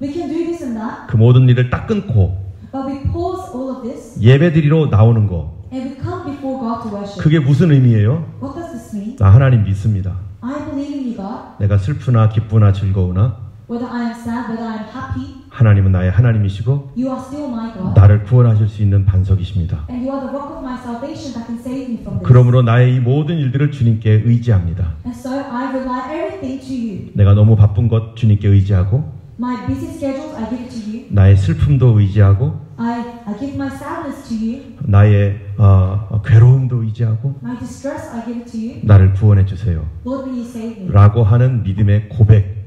We can do this and that, 그 모든 일을 딱 끊고 but we pause all of this 예배드리러 나오는 거, and we come before God to worship. 그게 무슨 의미예요? What does this mean? 나 하나님 믿습니다. I believe in you, God. 내가 슬프나 기쁘나 즐거우나 Whether I am sad, whether I am happy, 하나님은 나의 하나님이시고 you are still my God. 나를 구원하실 수 있는 반석이십니다. And you are the rock of my salvation that can save me from this. 그러므로 나의 이 모든 일들을 주님께 의지합니다. And so I rely everything to you. 내가 너무 바쁜 것 주님께 의지하고, My busy schedules, I give it to you. 나의 슬픔도 의지하고, I give my sadness to you. 나의 괴로움도 의지하고, My distress, I give it to you. 나를 구원해 주세요 Lord, will you save me? 라고 하는 믿음의 고백,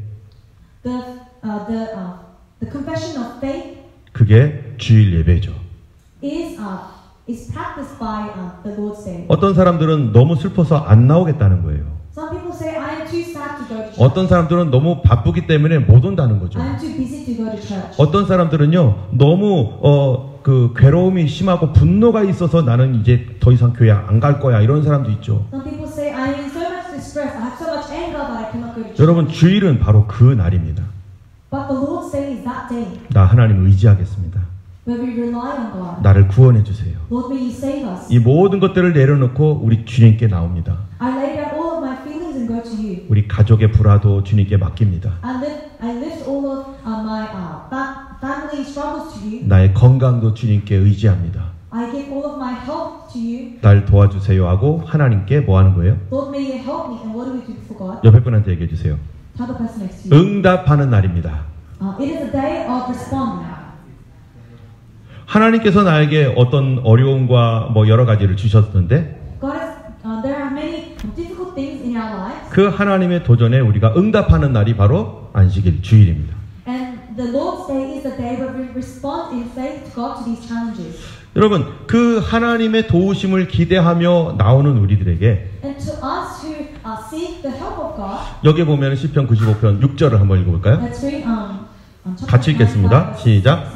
The confession of faith 그게 주일 예배죠. is practiced by the Lord's Day. 어떤 사람들은 너무 슬퍼서 안 나오겠다는 거예요. Some people say, I am too sad to go to church. 어떤 사람들은 너무 바쁘기 때문에 못 온다는 거죠. I am too busy to go to church. 어떤 사람들은요, 너무 그 괴로움이 심하고 분노가 있어서 나는 이제 더 이상 교회 안 갈 거야, 이런 사람도 있죠. Some people say, I am in so much distress, I have so much anger that I cannot go to church. 여러분, 주일은 바로 그 날입니다. But the Lord's Day is that day 나 하나님 의지하겠습니다. where we rely on God. 나를 구원해 주세요. Lord, may you save us. 이 모든 것들을 내려놓고 우리 주님께 나옵니다. I lay down all of my feelings and go to you. 우리 가족의 불화도 주님께 맡깁니다. I lift all of my family struggles to you. 나의 건강도 주님께 의지합니다. I give all of my health to you. 날 도와주세요 하고 하나님께 뭐 하는 거예요? Lord, may you help me. And what do we do before God? 옆에 분한테 얘기해 주세요. Tell the person next to you. 응답하는 날입니다. It is a day of responding. 하나님께서 나에게 어떤 어려움과 뭐 여러 가지를 주셨는데 God has, there are many difficult things in our lives. 그 하나님의 도전에 우리가 응답하는 날이 바로 안식일 주일입니다. And the Lord's Day is the day where we respond in faith to God to these challenges. 여러분, 그 하나님의 도우심을 기대하며 나오는 우리들에게 And to us who seek the help of God, 여기 보면 시편 95편 6절을 한번 읽어볼까요? let's read 같이 읽겠습니다. 시작.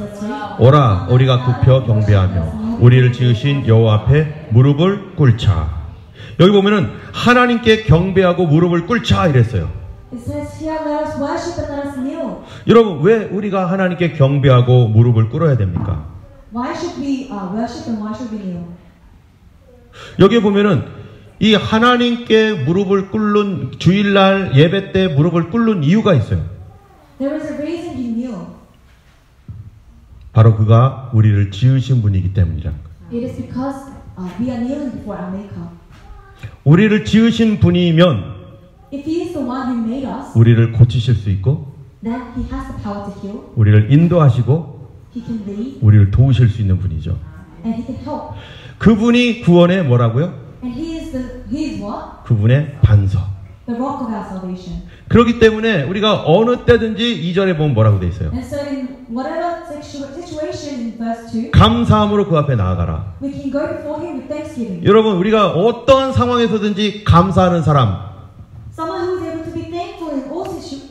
오라, 우리가 굽혀 경배하며 우리를 지으신 여호와 앞에 무릎을 꿇자. 여기 보면은 하나님께 경배하고 무릎을 꿇자 이랬어요. It says here, let us worship and let us kneel. 여러분, 왜 우리가 하나님께 경배하고 무릎을 꿇어야 됩니까? Why should we worship and why should we kneel? 여기 보면은 이 하나님께 무릎을 꿇는 주일날 예배 때 무릎을 꿇는 이유가 있어요. There is a reason you kneel. 바로 그가 우리를 지으신 분이기 때문이라. It is because we are kneeling before our Maker. 우리를 지으신 분이면 If He is the one who made us, 우리를 고치실 수 있고, then He has the power to heal. 우리를 인도하시고, He can lead 우리를 도우실 수 있는 분이죠. and He can help. 그분이 구원의 뭐라고요? And He is what? 그분의 반석. the rock of our salvation. 그렇기 때문에 우리가 어느 때든지 2절에 보면 뭐라고 돼 있어요? And so in whatever situation in verse 2, 감사함으로 그 앞에 나아가라. we can go before him with thanksgiving. 여러분, 우리가 어떠한 상황에서든지 감사하는 사람, Someone who is able to be thankful in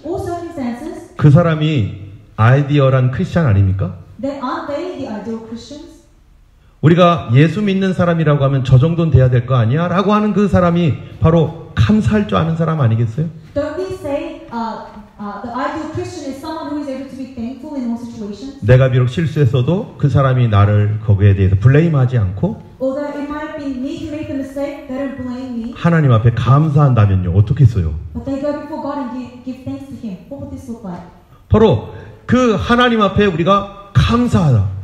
all circumstances, 그 사람이 아이디어란 크리스찬 아닙니까? then aren't they the ideal Christians? 우리가 예수 믿는 사람이라고 하면 저 정도는 돼야 될 거 아니야? 라고 하는 그 사람이 바로 감사할 줄 아는 사람 아니겠어요? Don't we say the ideal Christian is someone who is able to be thankful in all situations? 내가 비록 실수했어도 그 사람이 나를 거기에 대해서 블레임하지 않고 Although it might be me who made the mistake, they don't blame me. 하나님 앞에 감사한다면요, 어떻게 써요? But they go before God and give thanks to Him. What would this look like? 바로 그 하나님 앞에 우리가 감사하다.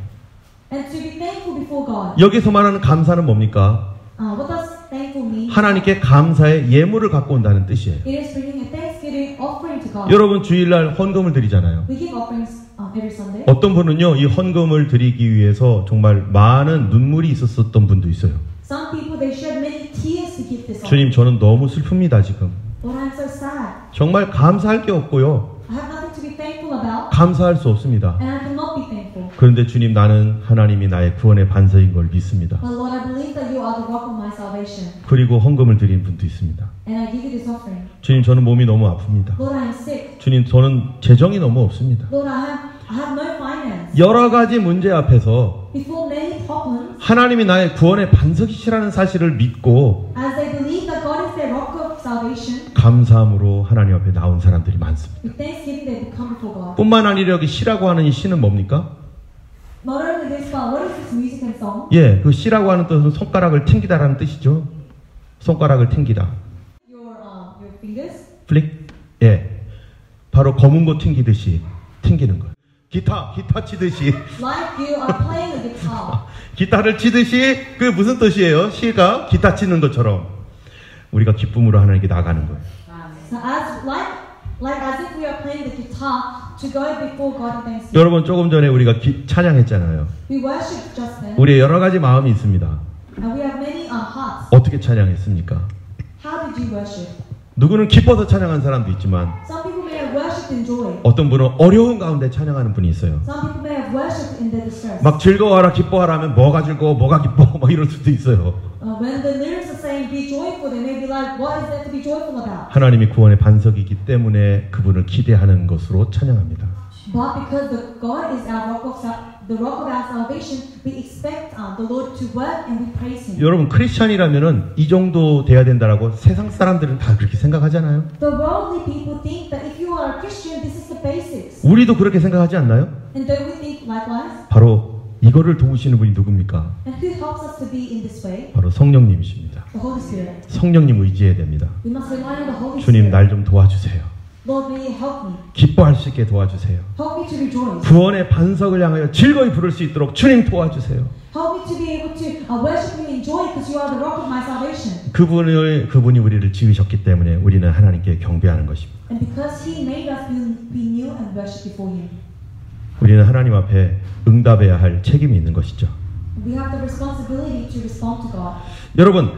And to be thankful before God. 여기서 말하는 감사는 뭡니까? What does thankful mean? 하나님께 감사의 예물을 갖고 온다는 뜻이에요. It is bringing a thanksgiving offering to God. 여러분 주일날 헌금을 드리잖아요. We give offerings every Sunday. 어떤 분은요, 이 헌금을 드리기 위해서 정말 많은 눈물이 있었던 분도 있어요. Some people they shed many tears to give this offering. 주님, 저는 너무 슬픕니다 지금. Lord, I'm so sad. 정말 감사할 게 없고요. I have nothing to be thankful about, 감사할 수 없습니다. and I cannot be thankful. 그런데 주님, 나는 하나님이 나의 구원의 반석인 걸 믿습니다. But Lord, I believe that you are the rock of my salvation, 그리고 헌금을 드린 분도 있습니다. and I give you this offering. 주님, 저는 몸이 너무 아픕니다. Lord, I am sick. 주님, 저는 재정이 너무 없습니다. Lord, I have no finance. 여러 가지 문제 앞에서 Before many problems, 하나님이 나의 구원의 반석이시라는 사실을 믿고 as they believe that God is their rock of salvation, 감사함으로 하나님 앞에 나온 사람들이 많습니다. with thanksgiving they come before God. 뿐만 아니라 여기 시라고 하는 이 시는 뭡니까? Not only this, but what is this music and song? 예, 그 시라고 하는 뜻은 손가락을 튕기다라는 뜻이죠. 손가락을 튕기다. Your fingers. 플릭. 예, 바로 검은 거 튕기듯이 튕기는 거예요. 기타 치듯이 Like you are playing a guitar. 기타를 치듯이 그 무슨 뜻이에요? 시가 기타 치는 것처럼 우리가 기쁨으로 하나님께 나가는 거예요. So like as if we are playing the guitar to go before God in thanksgiving. 여러분, 조금 전에 우리가 찬양했잖아요. We worship just then, 우리의 여러 가지 마음이 있습니다. and we have many hearts. 어떻게 찬양했습니까? How did you worship? 누구는 기뻐서 찬양한 사람도 있지만 Some people may have worshipped in joy. 어떤 분은 어려운 가운데 찬양하는 분이 있어요. Some people may have worshipped in their distress. 막 즐거워하라 기뻐하라 하면 뭐가 즐거워 뭐가 기뻐 막 이럴 수도 있어요. When the lyrics are saying be joyful, they may be like, what is there to be joyful about? 하나님이 구원의 반석이기 때문에 그분을 기대하는 것으로 찬양합니다. But because God is our the rock of our salvation, we expect the Lord to work and we praise Him. 여러분, 크리스찬이라면은 이 정도 돼야 된다라고 세상 사람들은 다 그렇게 생각하잖아요. The worldly people think that if you are a Christian, this is the basics. 우리도 그렇게 생각하지 않나요? And don't we think likewise? 바로 이거를 도우시는 분이 누굽니까? And who helps us to be in this way? 바로 성령님이십니다. The Holy Spirit. 성령님 의지해야 됩니다. We must rely on the Holy 주님, Spirit. 날 좀 도와주세요. Lord, may you help me. 기뻐할 수 있게 도와주세요. Help me to rejoice. 구원의 반석을 향하여 즐거이 부를 수 있도록 주님 도와주세요. Help me to be able to worship you in joy because you are the rock of my salvation. 그분이 우리를 지으셨기 때문에 우리는 하나님께 경배하는 것입니다. And because He made us, we kneel and worship before Him. 우리는 하나님 앞에 응답해야 할 책임이 있는 것이죠. We have the responsibility to respond to God. 여러분,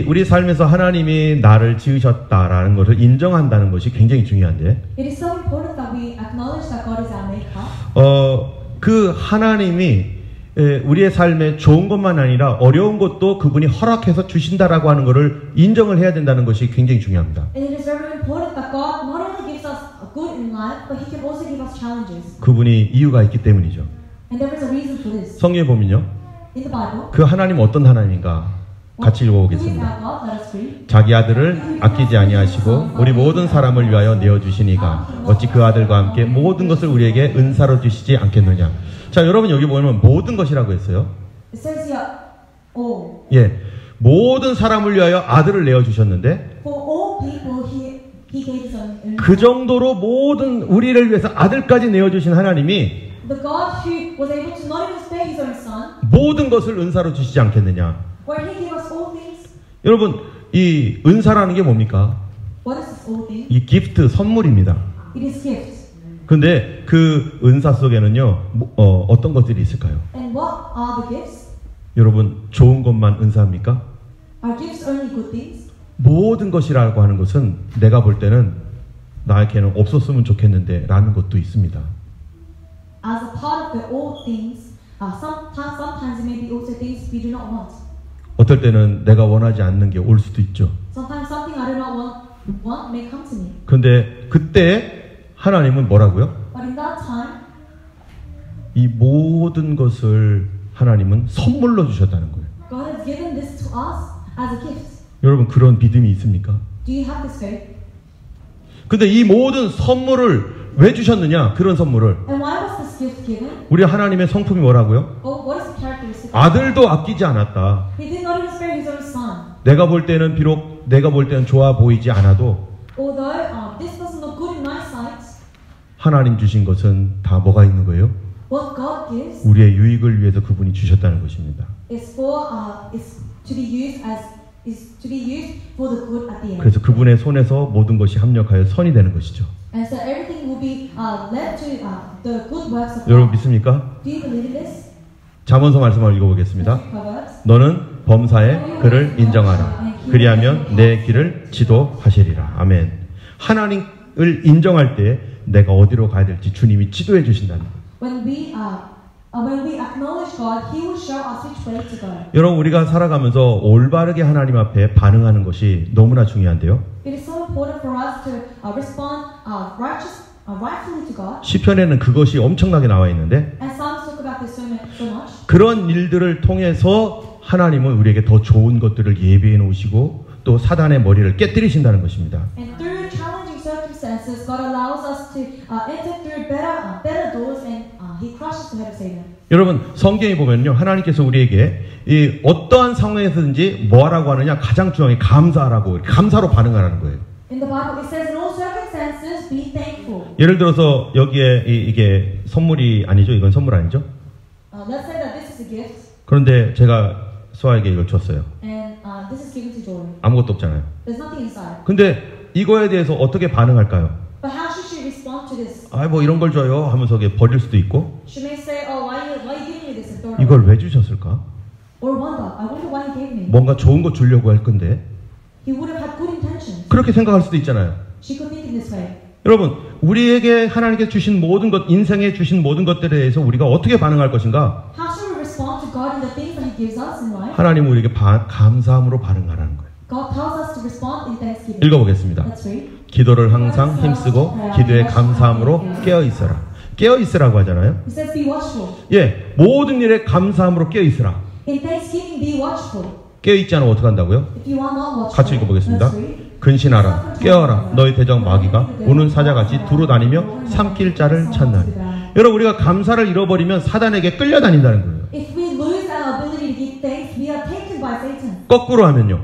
우리 삶에서 하나님이 나를 지으셨다라는 것을 인정한다는 것이 굉장히 중요한데, It is so important that we acknowledge that God is our maker. 그 하나님이 우리의 삶에 좋은 것만 아니라 어려운 것도 그분이 허락해서 주신다라고 하는 것을 인정을 해야 된다는 것이 굉장히 중요합니다. And it is very important that God not only gives us good in life, but He can also give us challenges. 그분이 이유가 있기 때문이죠. And there is a reason for this. 성경에 보면요, In the Bible, 그 하나님 어떤 하나님인가 같이 who is 읽어보겠습니다. our God? Let us read. 자기 아들을 아끼지 아니하시고 우리 모든 사람을 위하여 내어주시니가 어찌 그 아들과 함께 모든 것을 우리에게 은사로 주시지 않겠느냐. 자, 여러분, 여기 보면 모든 것이라고 했어요. It says here, all. 예, 모든 사람을 위하여 아들을 내어주셨는데 For all people, He gave His own. 그 정도로 모든 우리를 위해서 아들까지 내어주신 하나님이 The God who was able to not even spare His own Son, 모든 것을 은사로 주시지 않겠느냐. where He gave us all things. 여러분, 이 은사라는 게 뭡니까? What is this all thing? 이 기프트, 선물입니다. It is gifts. 근데 그 은사 속에는요, 어떤 것들이 있을까요? And what are the gifts? 여러분, 좋은 것만 은사합니까? Are gifts only good things? 모든 것이라고 하는 것은 내가 볼 때는 나에게는 없었으면 좋겠는데 라는 것도 있습니다. As a part of the all things, sometimes it may be also things we do not want. 어떨 때는 내가 원하지 않는 게 올 수도 있죠. Sometimes something I do not want may come to me. 그런데 그때 하나님은 뭐라고요? But in that time, 이 모든 것을 하나님은 선물로 주셨다는 거예요. God has given this to us as a gift. 여러분 그런 믿음이 있습니까? Do you have this faith? 근데 이 모든 선물을 왜 주셨느냐? 그런 선물을. And why was this gift given? 우리 하나님의 성품이 뭐라고요? Oh, what is the characteristic? 아들도 아끼지 않았다. He did not even spare his own son. 내가 볼 때는 비록 내가 볼 때는 좋아 보이지 않아도 Although this doesn't look good in my sight, 하나님 주신 것은 다 뭐가 있는 거예요? what God gives 우리의 유익을 위해서 그분이 주셨다는 것입니다. is to be used for the good at the end. 그래서 그분의 손에서 모든 것이 합력하여 선이 되는 것이죠. And so everything will be led to the good works of 여러분 God. 믿습니까? Do you believe in this? 잠언서 말씀을 읽어보겠습니다. Proverbs. 너는 범사의 그를 인정하라. 그리하면 내 길을 지도하시리라. 아멘. 하나님을 인정할 때 내가 어디로 가야 될지 주님이 지도해 주신다는 거예요. When we acknowledge God, He will show us which way to go. 여러분 우리가 살아가면서 올바르게 하나님 앞에 반응하는 것이 너무나 중요한데요. It is so important for us to respond rightfully to God. 시편에는 그것이 엄청나게 나와 있는데 And Psalms talk about this so much. 그런 일들을 통해서 하나님은 우리에게 더 좋은 것들을 예비해 놓으시고 또 사단의 머리를 깨뜨리신다는 것입니다. And through challenging circumstances, God allows us to enter through better doors, and He crushes the head of Satan. 여러분 성경에 보면요 하나님께서 우리에게 이 어떠한 상황에서든지 뭐하라고 하느냐 가장 중요한 게 감사하라고 감사로 반응하라는 거예요. In the Bible, it says in all circumstances, be thankful. 예를 들어서 여기에 이게 선물이 아니죠? 이건 선물 아니죠? Let's say that this is a gift, 그런데 제가 수아에게 이걸 줬어요. and this is given to Joy. 아무것도 없잖아요. There's nothing inside. 근데 이거에 대해서 어떻게 반응할까요? But how should she respond to this? 아, 뭐 이런 걸 줘요 하면서 이게 버릴 수도 있고 She may say, "Oh, why are you giving me this?" And throw it away. 이걸 왜 주셨을까? Or wonder, "I wonder why He gave me." 뭔가 좋은 거 주려고 할 건데 He would have had good intentions. 그렇게 생각할 수도 있잖아요. She could think in this way. 여러분 우리에게 하나님께 주신 모든 것 인생에 주신 모든 것들에 대해서 우리가 어떻게 반응할 것인가? How should we respond to God in the things that He gives us in life? 하나님은 우리에게 감사함으로 반응하라는 거예요. God tells us to respond in thanksgiving. 읽어보겠습니다. Let's read. 기도를 항상 힘쓰고 기도에 감사함으로 깨어 있어라. 깨어 있으라고 하잖아요. It says, "Be watchful." 예, 모든 일에 감사함으로 깨어 있으라. In thanksgiving, be watchful. 깨어 있지 않으면 어떻게 한다고요? If you are not watchful, 같이 읽어보겠습니다. let's read. 근신하라, 깨어라. 너희 대적 마귀가 우는 사자같이 두루다니며 삼킬 자를 찾나니. 여러분 우리가 감사를 잃어버리면 사단에게 끌려다닌다는 거예요. If we lose our ability to give thanks, we are taken by Satan. 거꾸로 하면요.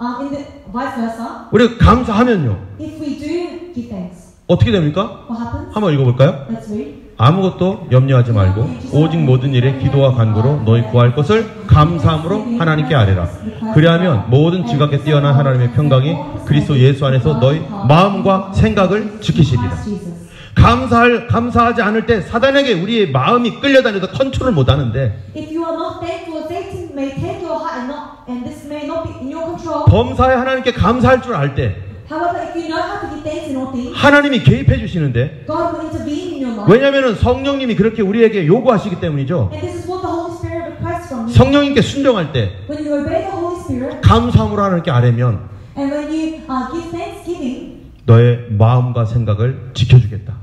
In the vice versa, 우리가 감사하면요. if we do give thanks, 어떻게 됩니까? what happens? 한번 읽어볼까요? Let's read. 아무것도 염려하지 말고 오직 모든 일에 기도와 간구로 너희 구할 것을 감사함으로 하나님께 아뢰라. 그리하면 모든 지각에 뛰어난 하나님의 평강이 그리스도 예수 안에서 너희 마음과 생각을 지키시리라. 감사하지 않을 때 사단에게 우리의 마음이 끌려다녀서 컨트롤 못하는데 If you are not thankful, Satan may take your heart and this may not be in your control. 범사에 하나님께 감사할 줄 알 때 However, if you know how to give thanks in all things, 하나님이 개입해 주시는데 God will intervene in your life. 왜냐하면 성령님이 그렇게 우리에게 요구하시기 때문이죠. And this is what the Holy Spirit requests from you. 성령님께 순종할 때 When you obey the Holy Spirit, 감사함으로 하나님께 아뢰면 and when you give thanksgiving, 너의 마음과 생각을 지켜주겠다.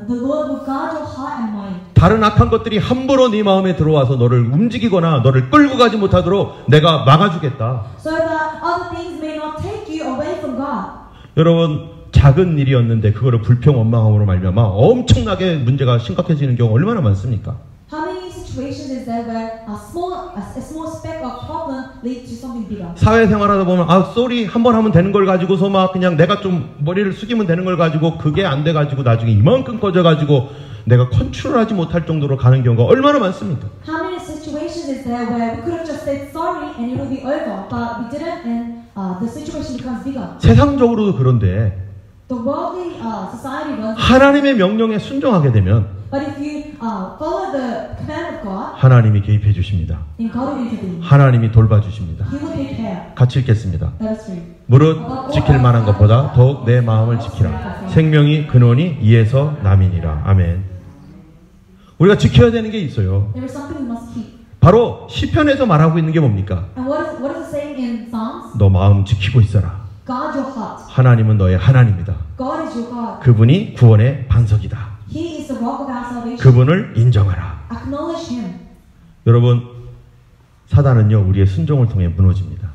the Lord will guard your heart and mind. 다른 악한 것들이 함부로 네 마음에 들어와서 너를 움직이거나 너를 끌고 가지 못하도록 내가 막아주겠다. So that other things may not take you away from God. 여러분 작은 일이었는데 그거를 불평 원망함으로 말미암아 엄청나게 문제가 심각해지는 경우 얼마나 많습니까? How many situations is there where a small speck of problem leads to something bigger? 사회생활하다 보면 쏘리 한 번 하면 되는 걸 가지고서 막 그냥 내가 좀 머리를 숙이면 되는 걸 가지고 그게 안 돼가지고 나중에 이만큼 커져가지고 내가 컨트롤하지 못할 정도로 가는 경우가 얼마나 많습니까? How many situations is there where we could have just said sorry and it will be over, but we didn't, and the situation becomes bigger. 세상적으로도 그런데 The worldly society runs. 하나님의 명령에 순종하게 되면 But if you follow the command of God, 하나님이 개입해 주십니다. then God will intervene. 하나님이 돌봐주십니다. He will take care. 같이 읽겠습니다. That is true. 무릇 지킬 만한 것보다 더욱 내 마음을 지키라. 생명이 근원이 이에서 남이니라. 아멘. 우리가 지켜야 되는 게 있어요. There is something we must keep. 바로 시편에서 말하고 있는 게 뭡니까? And what is it saying in Psalms? 너 마음 지키고 있어라. Guard your heart. 하나님은 너의 하나님이다. God is your God. 그분이 구원의 반석이다. He is the rock of our salvation. 그분을 인정하라. Acknowledge Him. 여러분, 사단은요 우리의 순종을 통해 무너집니다.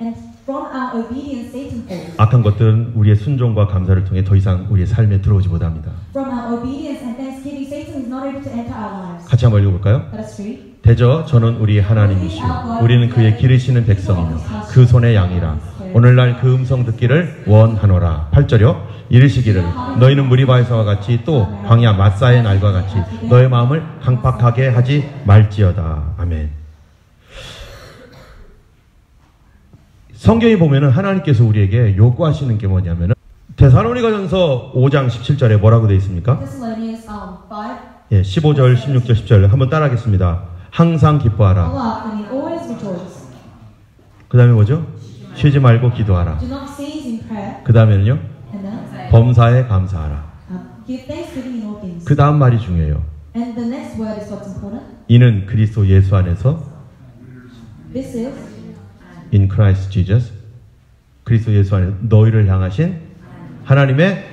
And from our obedience, Satan falls. 악한 것들은 우리의 순종과 감사를 통해 더 이상 우리의 삶에 들어오지 못합니다. From our obedience and thanksgiving, Satan is not able to enter our lives. 같이 한번 읽어볼까요? That is true. 대저 저는 우리의 하나님이시오. 우리는 그의 기르시는 백성이며 그 손의 양이라. 오늘날 그 음성 듣기를 원하노라. 8절이요. 이르시기를 너희는 무리바에서와 같이 또 광야 마사의 날과 같이 너의 마음을 강팍하게 하지 말지어다. 아멘. 성경에 보면은 하나님께서 우리에게 요구하시는 게 뭐냐면은 데살로니가전서 5장 17절에 뭐라고 되어 있습니까? Thessalonians 5. 예, 15절, 16절, 10절 한번 따라하겠습니다. 항상 기뻐하라. Laugh and always rejoice. 그 다음에 뭐죠? 쉬지 말고 기도하라. Do not cease in prayer. 그 다음에는요? And then 범사에 감사하라. give thanksgiving in all things. 그 다음 말이 중요해요. And the next word is what's important. 이는 그리스도 예수 안에서 This is in Christ Jesus 그리스도 예수 안에서 너희를 향하신 하나님의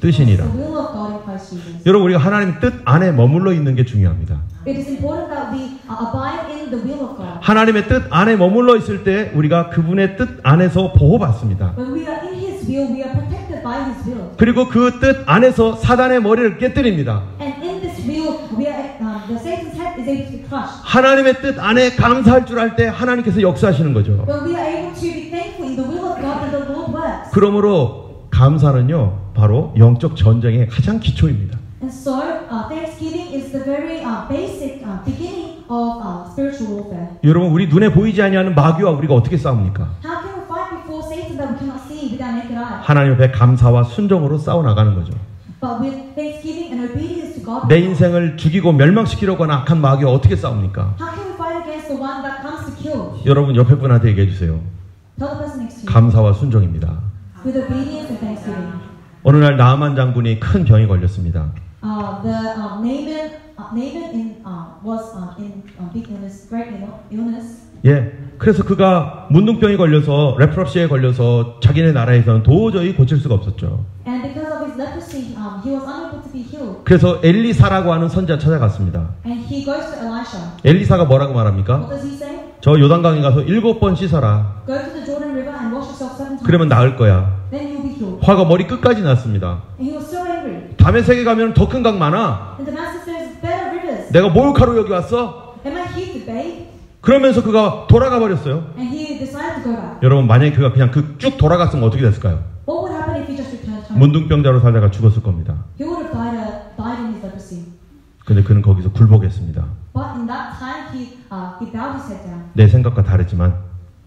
뜻이니라. the will of God in Christ Jesus. 여러분 우리가 하나님의 뜻 안에 머물러 있는 게 중요합니다. It is important that we abide in the will of God. 하나님의 뜻 안에 머물러 있을 때 우리가 그분의 뜻 안에서 보호받습니다. When we are in His will, we are protected by His will. 그리고 그 뜻 안에서 사단의 머리를 깨뜨립니다. And in this will, we are the Satan's head is able to be crushed. 하나님의 뜻 안에 감사할 줄 알 때 하나님께서 역사하시는 거죠. When we are able to be thankful in the will of God, and the Lord works. 그러므로 감사는요 바로 영적 전쟁의 가장 기초입니다. And so, thanksgiving is the very basic beginning of spiritual warfare. 여러분 우리 눈에 보이지 아니하는 마귀와 우리가 어떻게 싸웁니까? How can we fight before Satan that we cannot see with our naked eye? 하나님 앞에 감사와 순종으로 싸워 나가는 거죠. But with thanksgiving and obedience to God, 내 인생을 죽이고 멸망시키려고 하는 악한 마귀와 어떻게 싸웁니까? how can we fight against the one that comes to kill? 여러분 옆에 분한테 얘기해 주세요. Tell the person next to you. 감사와 순종입니다. With obedience and thanksgiving. 어느 날 나아만 장군이 큰 병이 걸렸습니다. Naaman was in big illness, great illness. 예, 그래서 그가 문둥병이 걸려서 레프러시에 걸려서 자기네 나라에서는 도저히 고칠 수가 없었죠. And because of his leprosy, he was unable to be healed. 그래서 엘리사라고 하는 선지자 찾아갔습니다. And he goes to Elisha. 엘리사가 뭐라고 말합니까? What does he say? 저 요단강에 가서 7번 씻어라. Go to the Jordan River and wash yourself 7 times. 그러면 나을 거야. Then you'll be healed. 화가 머리 끝까지 났습니다. And he was so angry. 다메섹에 가면 더 큰 강 많아. And the master says, better rivers. 내가 목욕하러 여기 왔어? Am I here to bathe? 그러면서 그가 돌아가 버렸어요. And he decided to go back. 여러분 만약에 그가 그냥 쭉 돌아갔으면 어떻게 됐을까요? What would happen if he just returned home? 문둥병자로 살다가 죽었을 겁니다. He would have died in his leprosy. 근데 그는 거기서 굴복했습니다. But in that time, he bowed his head down. 내 생각과 다르지만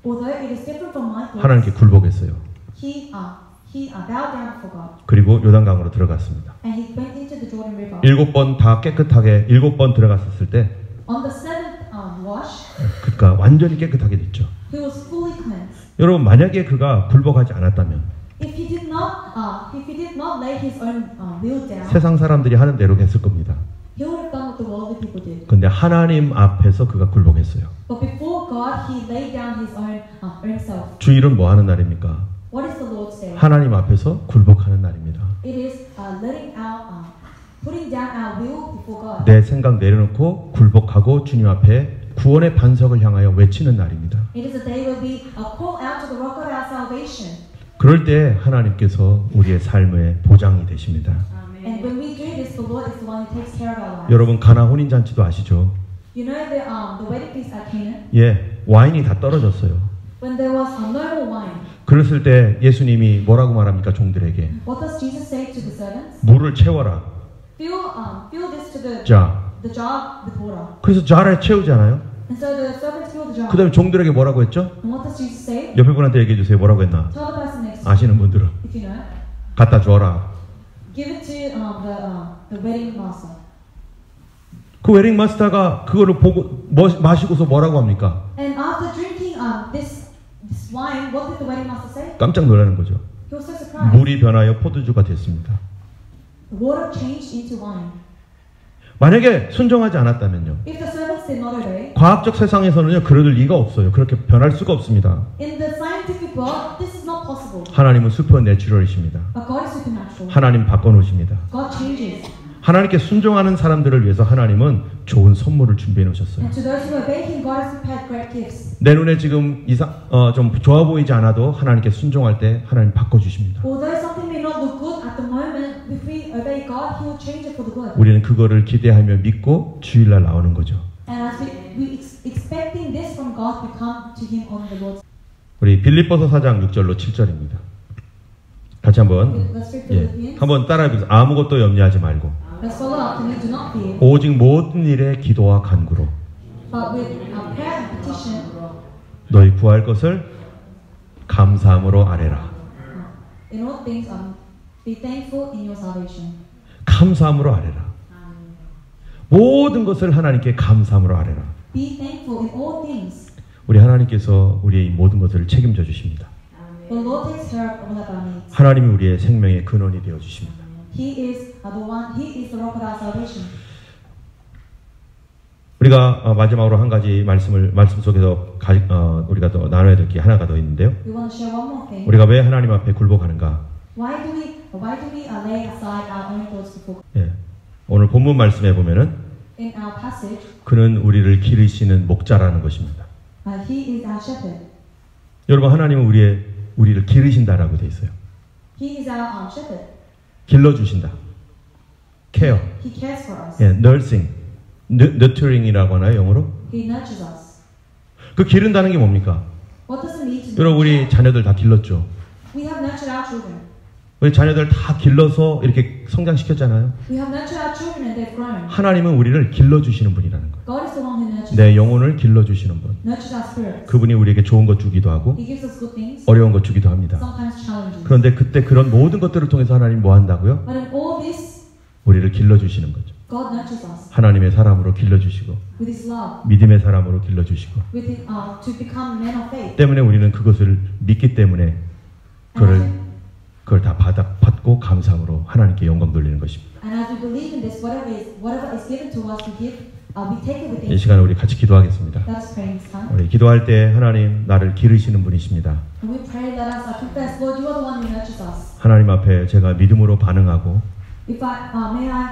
Although it is different from my thoughts, 하나님께 굴복했어요. he bowed down before God. 그리고 요단강으로 들어갔습니다. And he went into the Jordan River. 7번 다 깨끗하게 7번 들어갔을 때 On the seventh wash, 그가 완전히 깨끗하게 됐죠. he was fully cleansed. 여러분 만약에 그가 굴복하지 않았다면 If he did not lay his own will down, 세상 사람들이 하는 대로 했을 겁니다. he would have done what the worldly people did. 근데 하나님 앞에서 그가 굴복했어요. But before God, he laid down his own self. 주일은 뭐 하는 날입니까? What is the Lord's Day? 하나님 앞에서 굴복하는 날입니다. It is putting down our will before God. 내 생각 내려놓고 굴복하고 주님 앞에 구원의 반석을 향하여 외치는 날입니다. It is a day where we call out to the rock of our salvation. 그럴 때 하나님께서 우리의 삶의 보장이 되십니다. And when we do this, the Lord is the one who takes care of our lives. 여러분 가나 혼인잔치도 아시죠? You know the wedding feast at Canaan? 예, 와인이 다 떨어졌어요. When there was no more wine, 그랬을 때 예수님이 뭐라고 말합니까 종들에게? what does Jesus say to the servants? 물을 채워라. Fill this to the 자, jar with water. 그래서 자를 채우잖아요. And so the servants fill the jar. 그 다음에 종들에게 뭐라고 했죠? And what does Jesus say? 옆에 분한테 얘기해 주세요. 뭐라고 했나? Tell the person next to you, 아시는 분들은 if you know. 갖다 주어라. Give it to the wedding master. 그 웨딩 마스터가 그거를 보고 마시고서 뭐라고 합니까? And after drinking this wine, what did the wedding master say? 깜짝 놀라는 거죠. He was so surprised. 물이 변하여 포도주가 됐습니다. The water changed into wine. 만약에 순종하지 않았다면요. If the servants did not obey, 과학적 세상에서는요, 그럴 리가 없어요. 그렇게 변할 수가 없습니다. in the scientific world, this is not possible. 하나님은 슈퍼내추럴이십니다. But God is supernatural. 하나님 바꿔놓으십니다. God changes. 하나님께 순종하는 사람들을 위해서 하나님은 좋은 선물을 준비해 놓으셨어요. And to those who obey Him, God has prepared great gifts. 내 눈에 지금 좀 좋아 보이지 않아도 하나님께 순종할 때 하나님 바꿔주십니다. Although something may not look good at the moment, if we obey God, He will change it for the good. 우리는 그거를 기대하며 믿고 주일날 나오는 거죠. And as we expecting this from God, we come to Him on the Lord's. 우리 빌립보서 4장 6절로 7절입니다. 같이 한번 Let's read Philippians. 한번 따라해보세요. 아무것도 염려하지 말고 Let's follow after me. Do not fear, 오직 모든 일에 기도와 간구로 but with prayer and petition, 너희 구할 것을 감사함으로 아뢰라. in all things, be thankful in your salvation. 감사함으로 아뢰라. 모든 것을 하나님께 감사함으로 아뢰라. Be thankful in all things. 우리 하나님께서 우리의 이 모든 것을 책임져 주십니다. The Lord takes care of all of our needs. 하나님이 우리의 생명의 근원이 되어 주십니다. He is the one. He is the rock of our salvation. 우리가 마지막으로 한 가지 말씀 속에서 우리가 또 나눠야 될 게 하나가 더 있는데요. We want to share one more thing. 우리가 왜 하나님 앞에 굴복하는가? Why do we lay aside our own thoughts before God? 예. 오늘 본문 말씀에 보면은 In our passage, 그는 우리를 기르시는 목자라는 것입니다. He is our shepherd. 여러분, 하나님은 우리를 기르신다라고 돼 있어요. He is our shepherd. 길러주신다. 케어. He cares for us. 예, nursing, nurturing이라고 하나요, 영어로? He nurtures us. 그 기른다는 게 뭡니까? What does it mean to 여러분, 우리 자녀들 다 길렀죠. We have nurtured our children. 우리 자녀들 다 길러서 이렇게 성장시켰잖아요. We have nurtured our children and they've grown. 하나님은 우리를 길러주시는 분이라는 거예요. God is the one who nurtures 내 영혼을 길러주시는 분. nurtures our spirits. 그분이 우리에게 좋은 것 주기도 하고 He gives us good things, 어려운 것 주기도 합니다. sometimes challenges. 그런데 그때 그런 모든 것들을 통해서 하나님 뭐 한다고요? But in all this, 우리를 길러주시는 거죠. God nurtures us 하나님의 사람으로 길러주시고 with His love, 믿음의 사람으로 길러주시고 with His, to become men of faith. 때문에 우리는 그것을 믿기 때문에 그걸 다 받고 감사함으로 하나님께 영광 돌리는 것입니다. And as we believe in this, whatever is given to us, we take it with 이 thanks. 시간에 우리 같이 기도하겠습니다. Let us pray in this time. 우리 기도할 때 하나님 나를 기르시는 분이십니다. And we pray, let us confess, Lord, you are the one who nurtures us. 하나님 앞에 제가 믿음으로 반응하고 If may I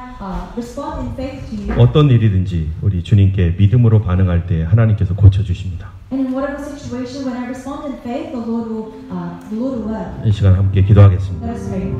respond in faith to you. 어떤 일이든지 우리 주님께 믿음으로 반응할 때 하나님께서 고쳐주십니다. And in whatever situation, when I respond in faith, the Lord will work. 이 시간 함께 기도하겠습니다. Let us pray.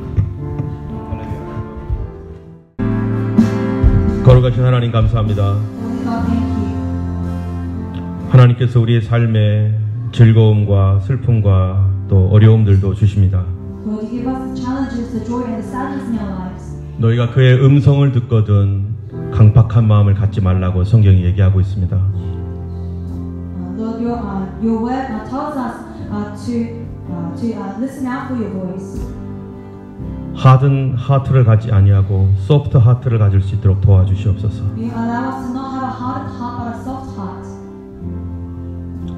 거룩하신 하나님 감사합니다. Holy God, thank you. 하나님께서 우리의 삶에 즐거움과 슬픔과 또 어려움들도 주십니다. Lord, you give us the challenges, the joy, and the sadness in our lives. 너희가 그의 음성을 듣거든 강팍한 마음을 갖지 말라고 성경이 얘기하고 있습니다. Lord, your word tells us to listen out for your voice. 하든 하트를 가지 아니하고 소프트 하트를 가질 수 있도록 도와주시옵소서. You allow us to not have a hardened heart, but a soft heart.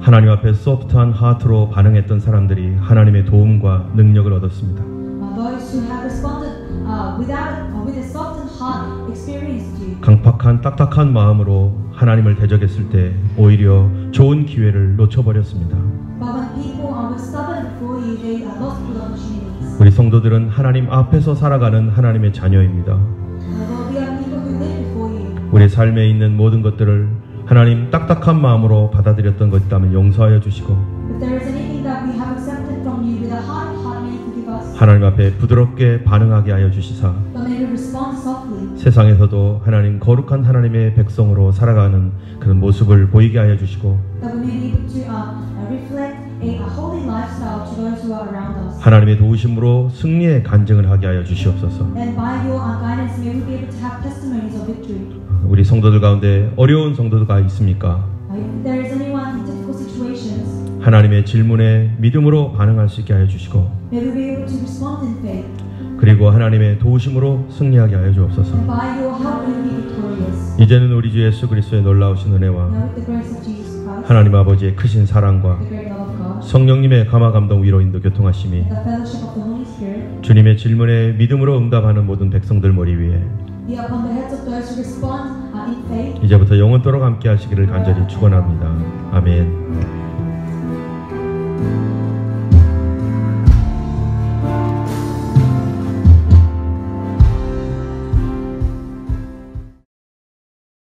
하나님 앞에 소프트한 하트로 반응했던 사람들이 하나님의 도움과 능력을 얻었습니다. Those who have responded with a softened heart experienced you. 강팍한 딱딱한 마음으로 하나님을 대적했을 때 오히려 좋은 기회를 놓쳐버렸습니다. But when people were stubborn before you, they lost good opportunities. 우리 성도들은 하나님 앞에서 살아가는 하나님의 자녀입니다. Lord, we are people who live before you. 우리 삶에 있는 모든 것들을 하나님 딱딱한 마음으로 받아들였던 것 있다면 용서하여 주시고 If there is anything that we have accepted from you with a hard heart, may you forgive us. 하나님 앞에 부드럽게 반응하게 하여 주시사 But may we respond softly. 세상에서도 하나님 거룩한 하나님의 백성으로 살아가는 그런 모습을 보이게 하여 주시고 That we may be able to reflect a holy lifestyle to those who are around us. 하나님의 도우심으로 승리의 간증을 하게 하여 주시옵소서. And by your guidance, may we be able to have testimonies of victory. 우리 성도들 가운데 어려운 성도가 있습니까? If there is anyone in difficult situations, 하나님의 질문에 믿음으로 반응할 수 있게 하여 주시고 may we be able to respond in faith. 그리고 하나님의 도우심으로 승리하게 하여 주옵소서. And by your help we will be victorious. 이제는 우리 주 예수 그리스도의 놀라우신 은혜와 Now with the grace of Jesus Christ, 하나님 아버지의 크신 사랑과 the great love of God, 성령님의 감화 감동 위로 인도 교통하심이 and the fellowship of the Holy Spirit 주님의 질문에 믿음으로 응답하는 모든 백성들 머리 위에 be upon the heads of those who respond in faith. 이제부터 영원토록 함께 하시기를 간절히 축원합니다. 아멘.